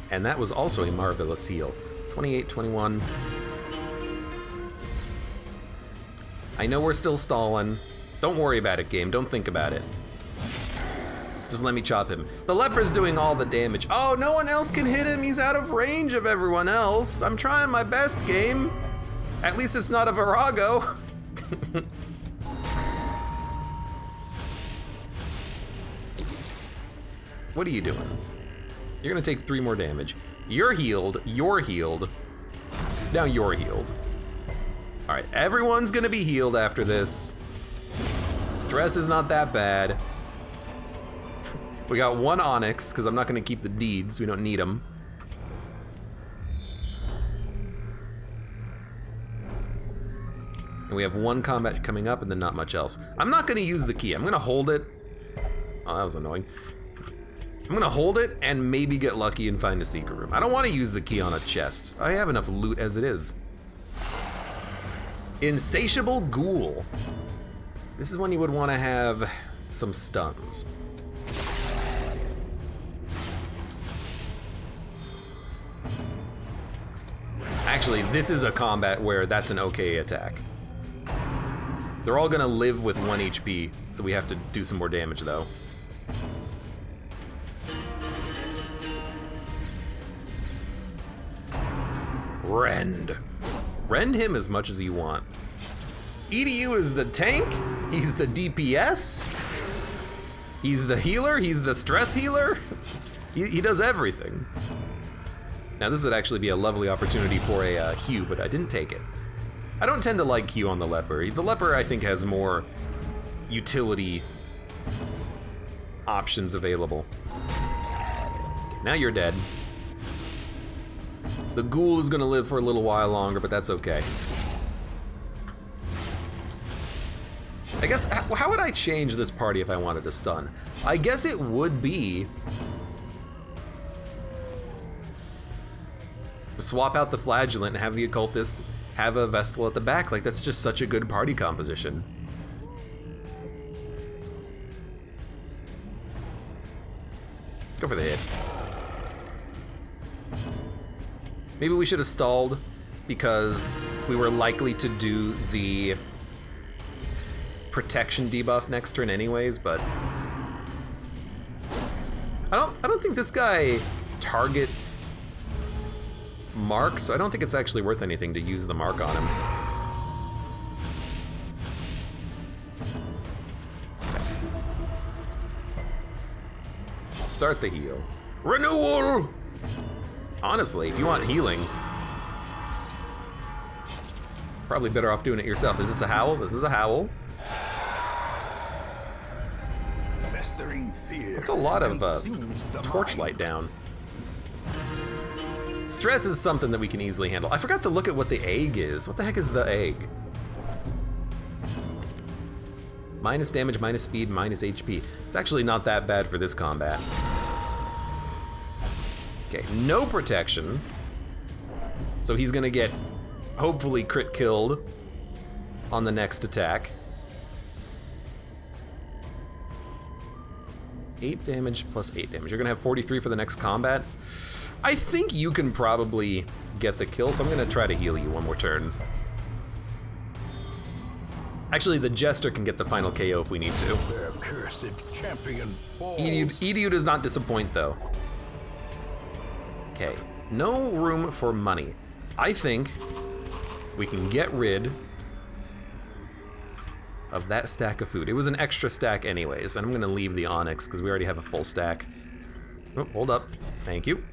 And that was also a marvelous heal. 28, 21. I know we're still stalling. Don't worry about it, game. Don't think about it. Just let me chop him. The leper's doing all the damage. Oh, no one else can hit him. He's out of range of everyone else. I'm trying my best, game. At least it's not a Virago. What are you doing? You're gonna take 3 more damage. You're healed, you're healed. Now you're healed. All right, everyone's gonna be healed after this. Stress is not that bad. We got 1 Onyx, because I'm not gonna keep the deeds, we don't need them. And we have 1 combat coming up and then not much else. I'm not gonna use the key, I'm gonna hold it. Oh, that was annoying. I'm gonna hold it and maybe get lucky and find a secret room. I don't want to use the key on a chest. I have enough loot as it is. Insatiable Ghoul. This is when you would want to have some stuns. Actually, this is a combat where that's an okay attack. They're all gonna live with 1 HP, so we have to do some more damage though. Rend. Rend him as much as you want. EDU is the tank, he's the DPS, he's the healer, he's the stress healer. He does everything. Now this would actually be a lovely opportunity for a Hue, but I didn't take it. I don't tend to like Hue on the Leper. The Leper, I think, has more utility options available. Okay, now you're dead. The Ghoul is gonna live for a little while longer, but that's okay. I guess, how would I change this party if I wanted to stun? I guess it would be to swap out the Flagellant and have the Occultist have a Vestal at the back. Like, that's just such a good party composition. Go for the hit. Maybe we should have stalled because we were likely to do the protection debuff next turn anyways, but I don't think this guy targets mark, so I don't think it's actually worth anything to use the mark on him. Start the heal. Renewal! Honestly, if you want healing, probably better off doing it yourself. Is this a howl? This is a howl. That's a lot of torchlight down. Stress is something that we can easily handle. I forgot to look at what the egg is. What the heck is the egg? Minus damage, minus speed, minus HP. It's actually not that bad for this combat. Okay, no protection. So he's gonna get, hopefully, crit killed on the next attack. 8 damage plus 8 damage. You're gonna have 43 for the next combat. I think you can probably get the kill, so I'm gonna try to heal you one more turn. Actually, the Jester can get the final KO if we need to. Their cursed champion falls. Edu does not disappoint, though. Okay, no room for money. I think we can get rid of that stack of food. It was an extra stack anyways, and I'm gonna leave the Onyx because we already have a full stack. Oh, hold up. Thank you.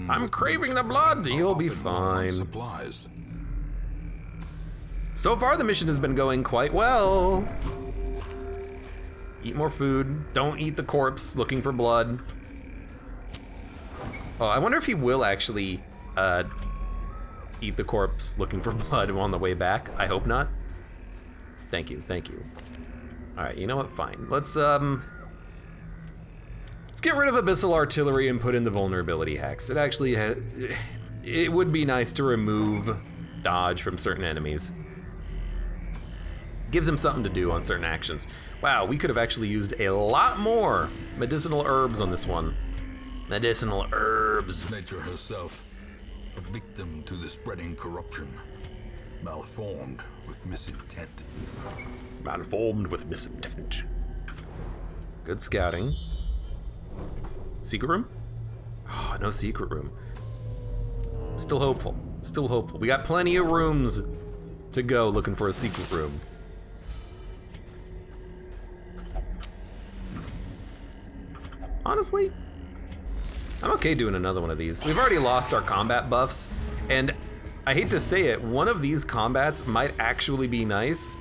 I'm craving the blood. You'll be fine. Supplies. So far, the mission has been going quite well. Eat more food. Don't eat the corpse looking for blood. Oh, I wonder if he will actually eat the corpse looking for blood on the way back. I hope not. Thank you, thank you. All right, you know what? Fine. Let's get rid of Abyssal Artillery and put in the vulnerability hacks. It actually it would be nice to remove dodge from certain enemies. Gives him something to do on certain actions. Wow, we could have actually used a lot more medicinal herbs on this one. Medicinal herbs. Nature herself, a victim to the spreading corruption, malformed with misintent. Malformed with misintent. Good scouting. Secret room? Oh, no secret room. Still hopeful. Still hopeful. We got plenty of rooms to go looking for a secret room. Honestly, I'm okay doing another one of these. We've already lost our combat buffs, and I hate to say it, one of these combats might actually be nice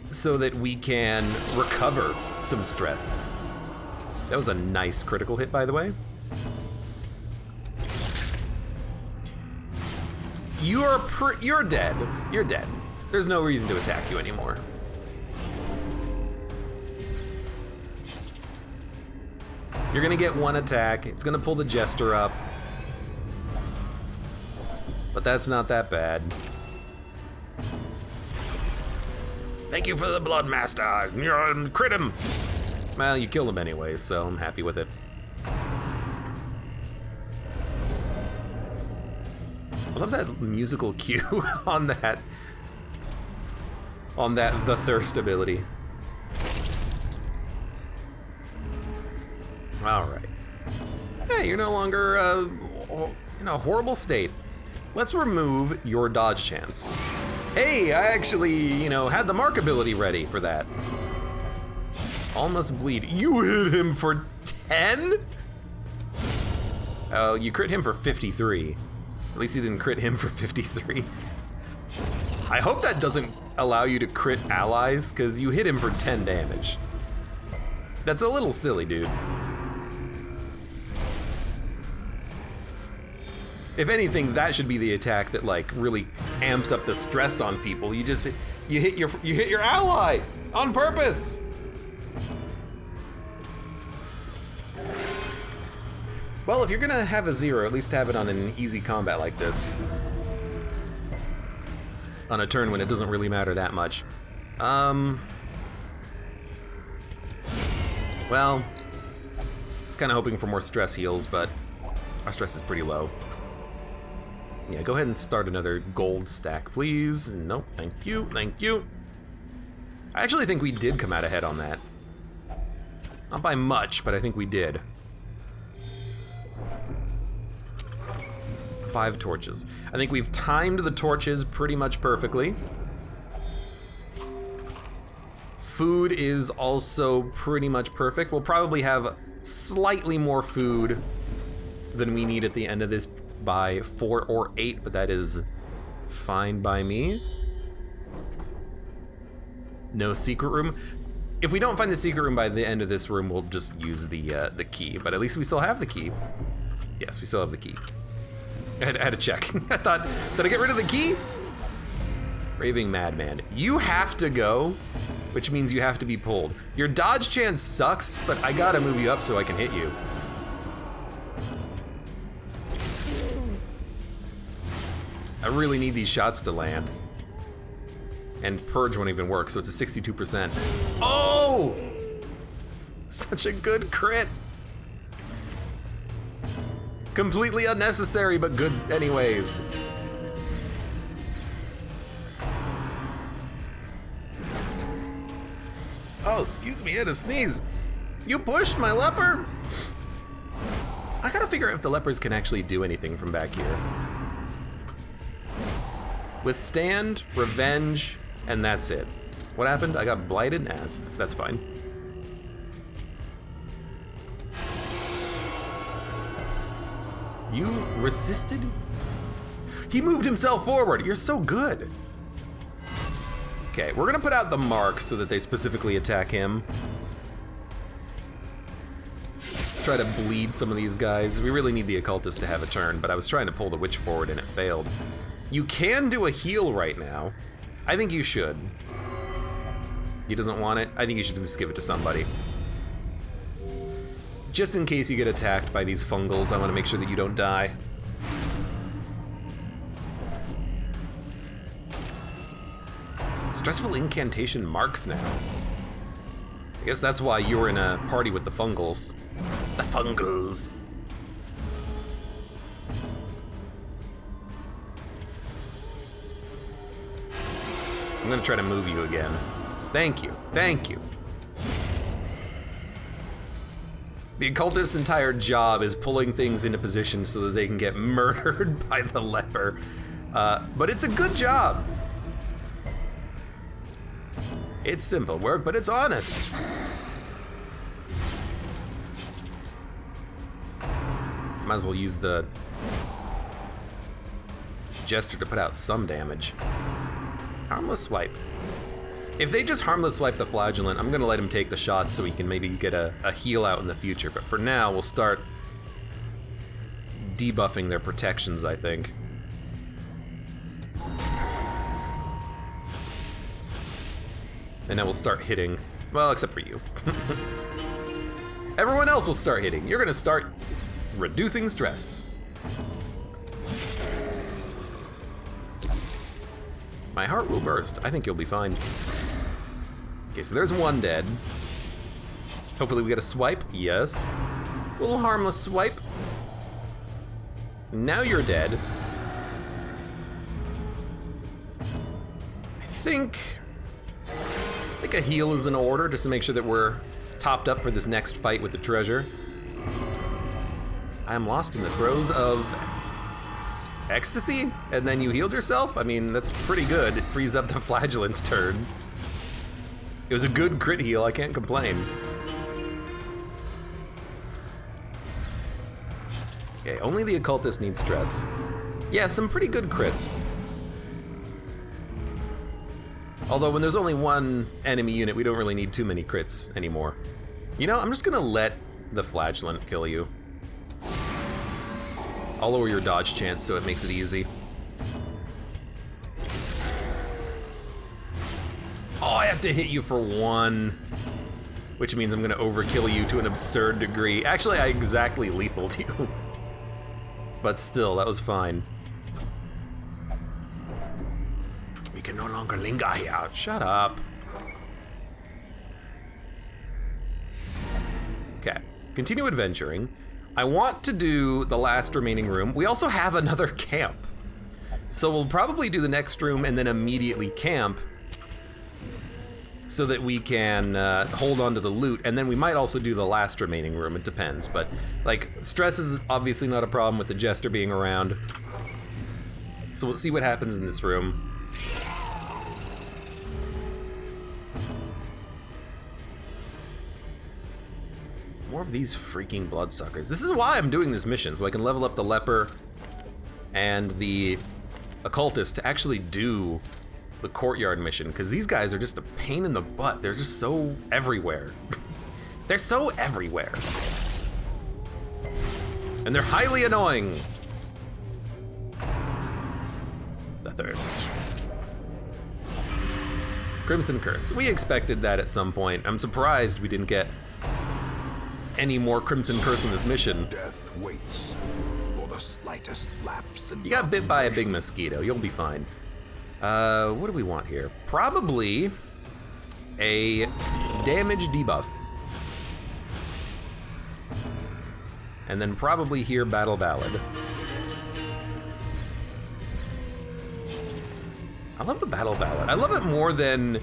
so that we can recover some stress. That was a nice critical hit, by the way. You're dead. You're dead. There's no reason to attack you anymore. You're gonna get one attack. It's gonna pull the Jester up. But that's not that bad. Thank you for the blood, master. Crit him. Well, you killed him anyway, so I'm happy with it. I love that musical cue on that the thirst ability. All right. Hey, you're no longer in a horrible state. Let's remove your dodge chance. Hey, I actually, had the mark ability ready for that. All must bleed. You hit him for 10? Oh, you crit him for 53. At least you didn't crit him for 53. I hope that doesn't allow you to crit allies, because you hit him for 10 damage. That's a little silly, dude. If anything, that should be the attack that like really amps up the stress on people. You hit your ally on purpose. Well, if you're gonna have a 0, at least have it on an easy combat like this. On a turn when it doesn't really matter that much. Well, it's kind of hoping for more stress heals, but our stress is pretty low. Yeah, go ahead and start another gold stack, please. Nope, thank you, thank you. I actually think we did come out ahead on that. Not by much, but I think we did. 5 torches. I think we've timed the torches pretty much perfectly. Food is also pretty much perfect. We'll probably have slightly more food than we need at the end of this by 4 or 8, but that is fine by me. No secret room. If we don't find the secret room by the end of this room, we'll just use the key, but at least we still have the key. Yes, we still have the key. I had to check. I thought, did I get rid of the key? Raving Madman. You have to go, which means you have to be pulled. Your dodge chance sucks, but I gotta move you up so I can hit you. I really need these shots to land. And Purge won't even work, so it's a 62%. Oh! Such a good crit. Completely unnecessary, but good anyways. Oh, excuse me, I had a sneeze. You pushed my leper? I gotta figure out if the lepers can actually do anything from back here. Withstand, revenge, and that's it. What happened? I got blighted? As that's fine. You resisted? He moved himself forward. You're so good. Okay, we're gonna put out the marks so that they specifically attack him. Try to bleed some of these guys. We really need the occultist to have a turn, but I was trying to pull the witch forward and it failed. You can do a heal right now. I think you should. He doesn't want it. I think you should just give it to somebody. Just in case you get attacked by these fungals, I want to make sure that you don't die. Stressful incantation marks now. I guess that's why you were in a party with the fungals. The fungals. I'm gonna try to move you again. Thank you, thank you. The occultist's entire job is pulling things into position so that they can get murdered by the leper. But it's a good job. It's simple work, but it's honest. Might as well use the Jester to put out some damage. Harmless swipe. If they just harmless swipe the flagellant, I'm gonna let him take the shot so he can maybe get a heal out in the future. But for now, we'll start debuffing their protections, I think. And then we'll start hitting. Well, except for you. Everyone else will start hitting. You're gonna start reducing stress. My heart will burst. I think you'll be fine. Okay, so there's one dead. Hopefully we get a swipe. Yes. A little harmless swipe. Now you're dead. I think a heal is in order just to make sure that we're topped up for this next fight with the treasure. I am lost in the throes of ecstasy, and then you healed yourself? I mean, that's pretty good. It frees up the flagellant's turn. It was a good crit heal, I can't complain. Okay, only the occultist needs stress. Yeah, some pretty good crits. Although when there's only one enemy unit, we don't really need too many crits anymore. You know, I'm just gonna let the flagellant kill you. I'll lower your dodge chance so it makes it easy. Oh, I have to hit you for one, which means I'm gonna overkill you to an absurd degree. Actually, I exactly lethaled you. But still, that was fine. We can no longer linger here. Shut up. Okay, continue adventuring. I want to do the last remaining room. We also have another camp. So we'll probably do the next room and then immediately camp so that we can hold on to the loot, and then we might also do the last remaining room, it depends. But, like, stress is obviously not a problem with the Jester being around. So we'll see what happens in this room. More of these freaking Bloodsuckers. This is why I'm doing this mission, so I can level up the Leper and the Occultist to actually do the Courtyard mission, because these guys are just a pain in the butt. They're just so everywhere. They're so everywhere. And they're highly annoying. The Thirst. Crimson Curse. We expected that at some point. I'm surprised we didn't get any more Crimson Curse in this mission. Death waits for the slightest lapse in You got bit by a big mosquito. You'll be fine. What do we want here? Probably a damage debuff. And then probably here Battle Ballad. I love the Battle Ballad. I love it more than,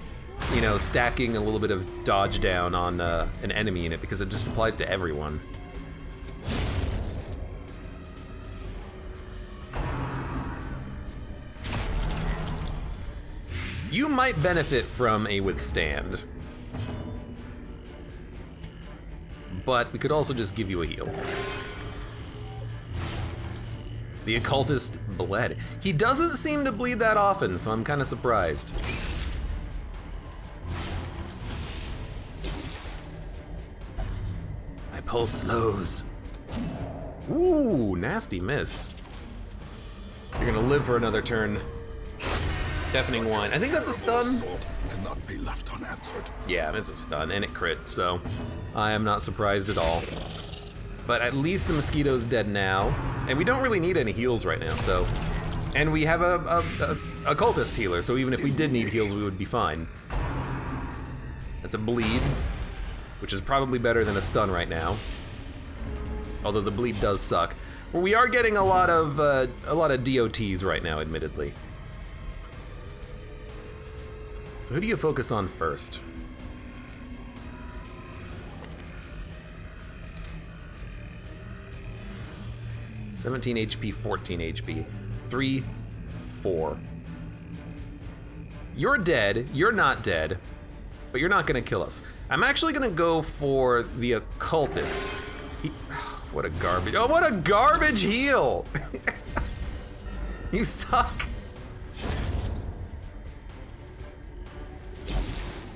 you know, stacking a little bit of dodge down on an enemy unit, because it just applies to everyone. You might benefit from a withstand, but we could also just give you a heal. The Occultist bled. He doesn't seem to bleed that often, so I'm kind of surprised. My pulse slows. Ooh, nasty miss. You're gonna live for another turn. Deafening Wine. I think that's a stun. Cannot be left unanswered. Yeah, it's a stun, and it crit, so I am not surprised at all. But at least the mosquito's dead now, and we don't really need any heals right now, so... And we have a occultist healer, so even if we did need heals, we would be fine. That's a bleed, which is probably better than a stun right now. Although the bleed does suck. Well, we are getting a lot of DOTs right now, admittedly. So who do you focus on first? (17 HP, 14 HP, 3, 4. You're dead. You're not dead, but you're not gonna kill us. I'm actually gonna go for the occultist. What a garbage! Oh, what a garbage heal! You suck.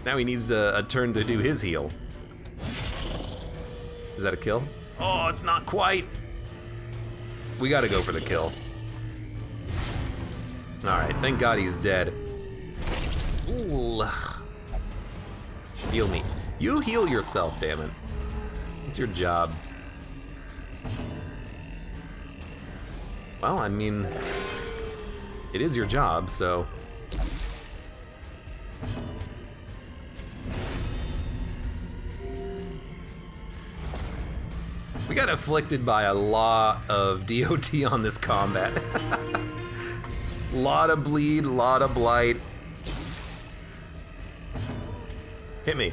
Now he needs a turn to do his heal. Is that a kill? Oh, it's not quite. We gotta go for the kill. Alright, thank God he's dead. Ooh. Heal me. You heal yourself, damn it. It's your job. Well, I mean, it is your job, so... We got afflicted by a lot of DOT on this combat. Lot of bleed, lot of blight. Hit me.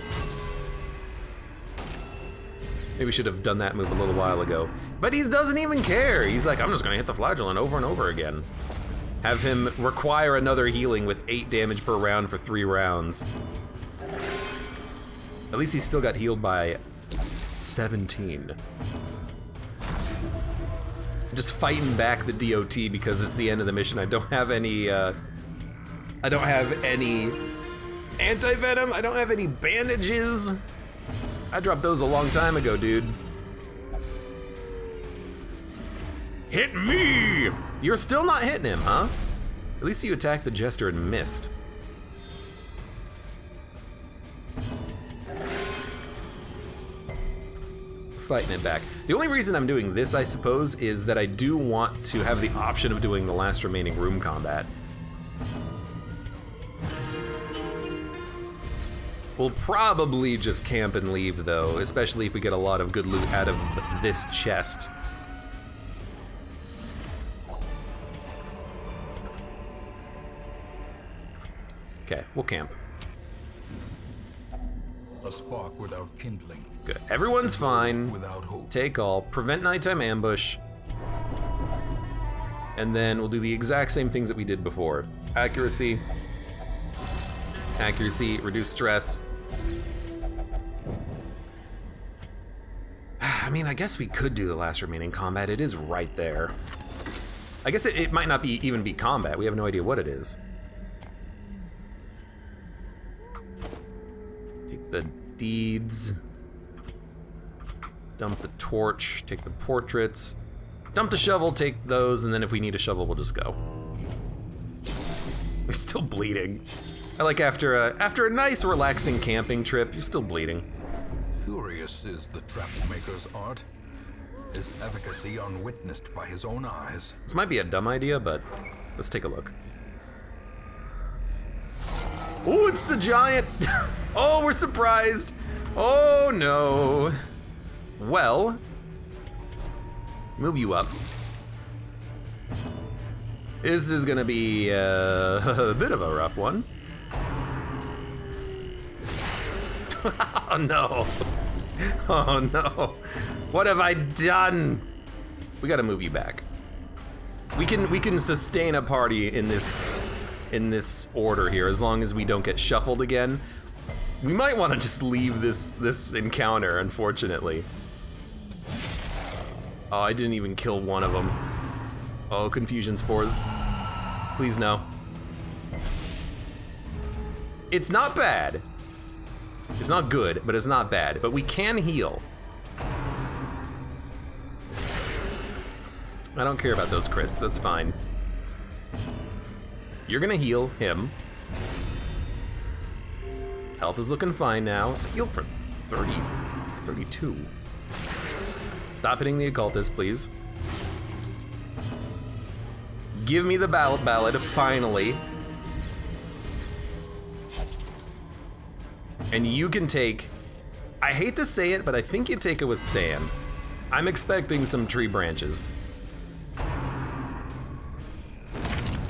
Maybe we should have done that move a little while ago. But he doesn't even care. He's like, I'm just gonna hit the flagellant over and over again. Have him require another healing with 8 damage per round for 3 rounds. At least he still got healed by 17. I'm just fighting back the DOT because it's the end of the mission. I don't have any anti-venom. I don't have any bandages. I dropped those a long time ago, dude. Hit me! You're still not hitting him, huh? At least you attacked the Jester and missed. Fighting it back. The only reason I'm doing this, I suppose, is that I do want to have the option of doing the last remaining room combat. We'll probably just camp and leave, though, especially if we get a lot of good loot out of this chest. Okay, we'll camp. A spark without kindling. Good. Everyone's fine. Without hope. Take all. Prevent nighttime ambush. And then we'll do the exact same things that we did before. Accuracy. Accuracy, reduce stress. I mean, I guess we could do the last remaining combat. It is right there. I guess it might not even be combat. We have no idea what it is. Take the deeds. Dump the torch. Take the portraits. Dump the shovel, take those, and then if we need a shovel, we'll just go. We're still bleeding. I like after a nice, relaxing camping trip, you're still bleeding. Curious is the trapmaker's art. His efficacy unwitnessed by his own eyes. This might be a dumb idea, but let's take a look. Oh, it's the giant! Oh, we're surprised! Oh no! Well, move you up. This is gonna be a bit of a rough one. Oh no. Oh no. What have I done? We gotta move you back. We can sustain a party in this order here as long as we don't get shuffled again. We might want to just leave this encounter, unfortunately. Oh, I didn't even kill one of them. Oh, confusion spores. Please no. It's not bad. It's not good, but it's not bad. But we can heal. I don't care about those crits, that's fine. You're gonna heal him. Health is looking fine now. It's healed for 30, 32. Stop hitting the occultist, please. Give me the ballad, finally. And you can take, I hate to say it, but I think you take it with Stan. I'm expecting some tree branches.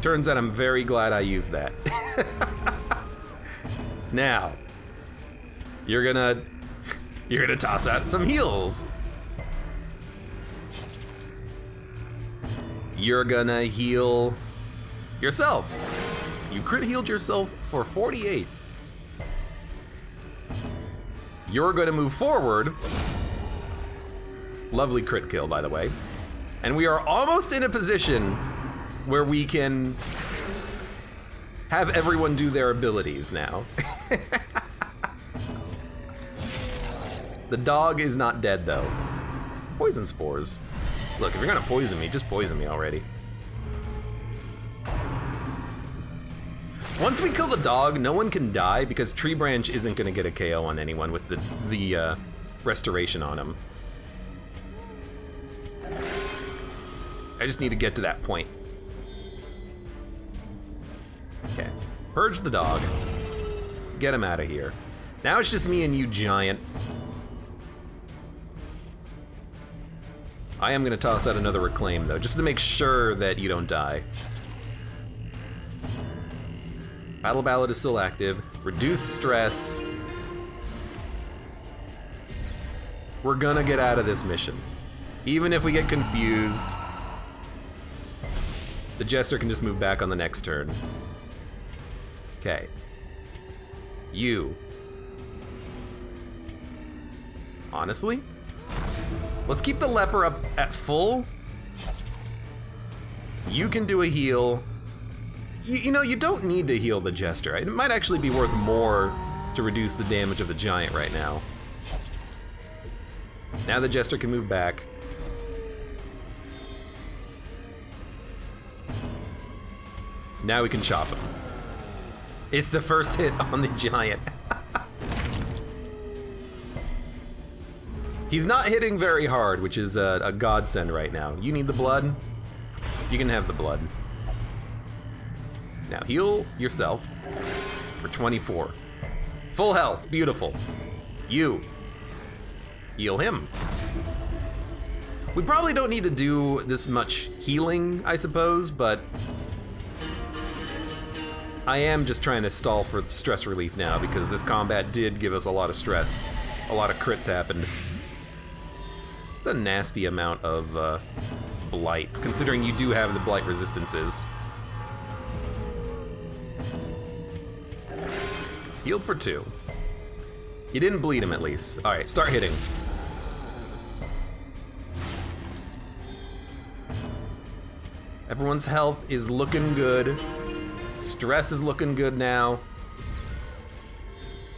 Turns out I'm very glad I used that. Now, you're gonna toss out some heals. You're gonna heal yourself. You crit healed yourself for 48. You're gonna move forward. Lovely crit kill, by the way. And we are almost in a position where we can have everyone do their abilities now. The dog is not dead, though. Poison spores. Look, if you're gonna poison me, just poison me already. Once we kill the dog, no one can die because Tree Branch isn't gonna get a KO on anyone with the restoration on him. I just need to get to that point. Okay, purge the dog. Get him out of here. Now it's just me and you, giant. I am gonna toss out another reclaim though, just to make sure that you don't die. Battle Ballad is still active. Reduce stress. We're gonna get out of this mission. Even if we get confused, the Jester can just move back on the next turn. Okay. You. honestly. Let's keep the leper up at full. You can do a heal. You know, you don't need to heal the Jester. It might actually be worth more to reduce the damage of the Giant right now. Now the Jester can move back. Now we can chop him. It's the first hit on the Giant. He's not hitting very hard, which is a godsend right now. You need the blood? You can have the blood. Now heal yourself for 24. Full health, beautiful. You, heal him. We probably don't need to do this much healing, I suppose, but I am just trying to stall for stress relief now because this combat did give us a lot of stress. A lot of crits happened. It's a nasty amount of blight, considering you do have the blight resistances. Healed for 2. You didn't bleed him at least. All right, start hitting. Everyone's health is looking good. Stress is looking good now.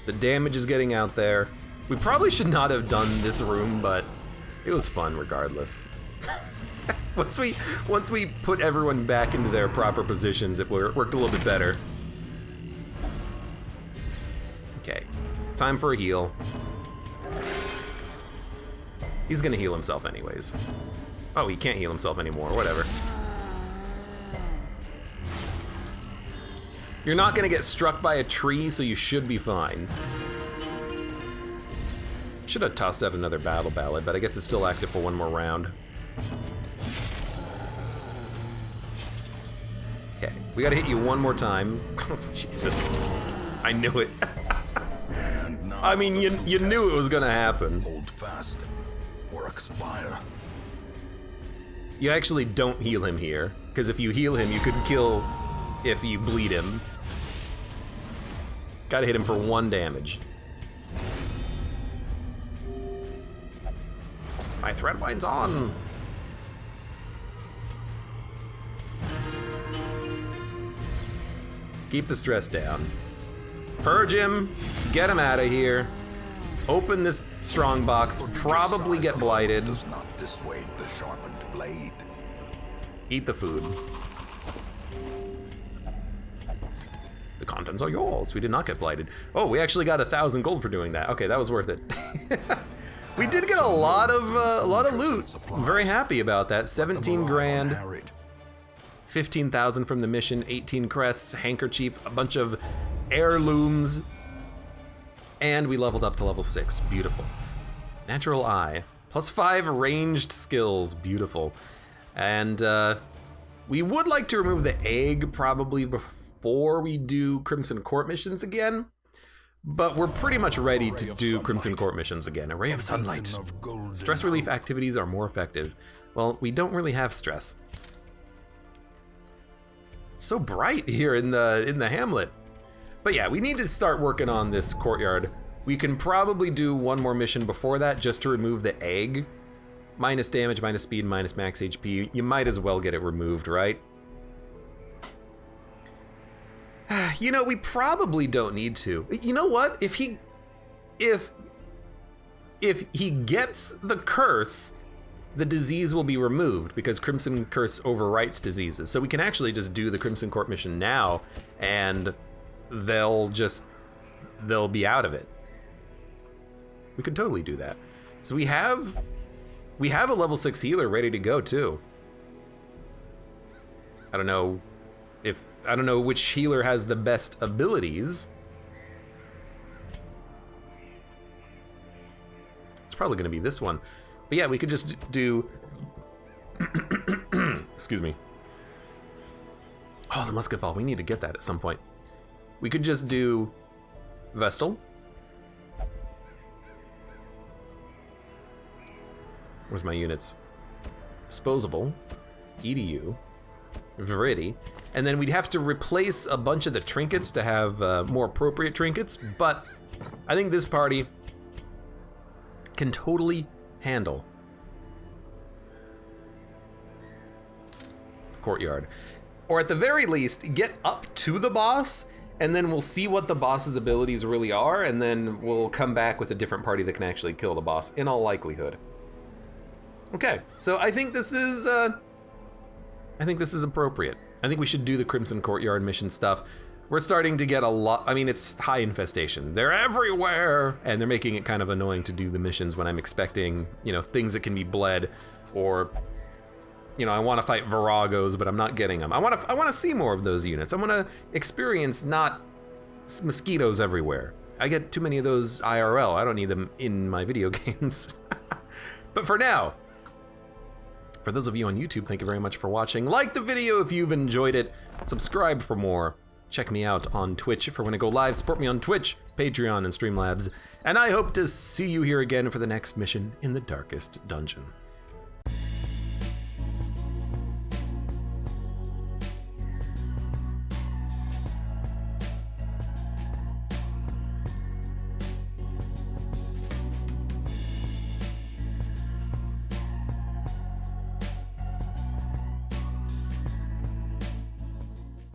The damage is getting out there. We probably should not have done this room, but it was fun regardless. Once we put everyone back into their proper positions, it worked a little bit better. Okay, time for a heal. He's gonna heal himself anyways. Oh, he can't heal himself anymore, whatever. You're not gonna get struck by a tree, so you should be fine. Should have tossed out another battle ballad, but I guess it's still active for one more round. Okay, we gotta hit you one more time. Jesus, I knew it. I mean, you knew it was gonna happen. Hold fast or expire. You actually don't heal him here, because if you heal him, you could kill if you bleed him. Gotta hit him for 1 damage. My thread wind's on. Keep the stress down. Purge him, get him out of here. Open this strong box, probably get blighted. Does not dissuade the sharpened blade. Eat the food. The contents are yours. We did not get blighted. Oh, we actually got 1,000 gold for doing that. Okay, that was worth it. We did get a lot of loot. I'm very happy about that. 17 grand. 15,000 from the mission, 18 crests, handkerchief, a bunch of heirlooms, and we leveled up to level 6. Beautiful. Natural Eye, +5 ranged skills. Beautiful. And we would like to remove the egg probably before we do Crimson Court missions again, but we're pretty much ready to do Crimson Court missions again. A ray of sunlight. Stress relief activities are more effective. Well, we don't really have stress. It's so bright here in the hamlet. But yeah, we need to start working on this courtyard. We can probably do one more mission before that just to remove the egg. Minus damage, minus speed, minus max HP. You might as well get it removed, right? You know, we probably don't need to. You know what? If he gets the curse, the disease will be removed because Crimson Curse overwrites diseases. So we can actually just do the Crimson Court mission now and they'll be out of it. We could totally do that. So we have a level 6 healer ready to go too. I don't know which healer has the best abilities. It's probably gonna be this one. But yeah, we could just do excuse me. Oh, the musket ball, we need to get that at some point. We could just do Vestal. Where's my units? Disposable, EDU, Viridi, and then we'd have to replace a bunch of the trinkets to have more appropriate trinkets, but I think this party can totally handle. Courtyard. Or at the very least, get up to the boss, and then we'll see what the boss's abilities really are, and then we'll come back with a different party that can actually kill the boss, in all likelihood. Okay, so I think this is appropriate. I think we should do the Crimson Courtyard mission stuff. We're starting to get a lot, I mean, it's high infestation. They're everywhere, and they're making it kind of annoying to do the missions when I'm expecting, you know, things that can be bled, or, you know, I want to fight Viragos, but I'm not getting them. I want to see more of those units. I want to experience not mosquitoes everywhere. I get too many of those IRL. I don't need them in my video games. But for now, for those of you on YouTube, thank you very much for watching. Like the video if you've enjoyed it. Subscribe for more. Check me out on Twitch for when I go live. Support me on Twitch, Patreon, and Streamlabs. And I hope to see you here again for the next mission in the Darkest Dungeon.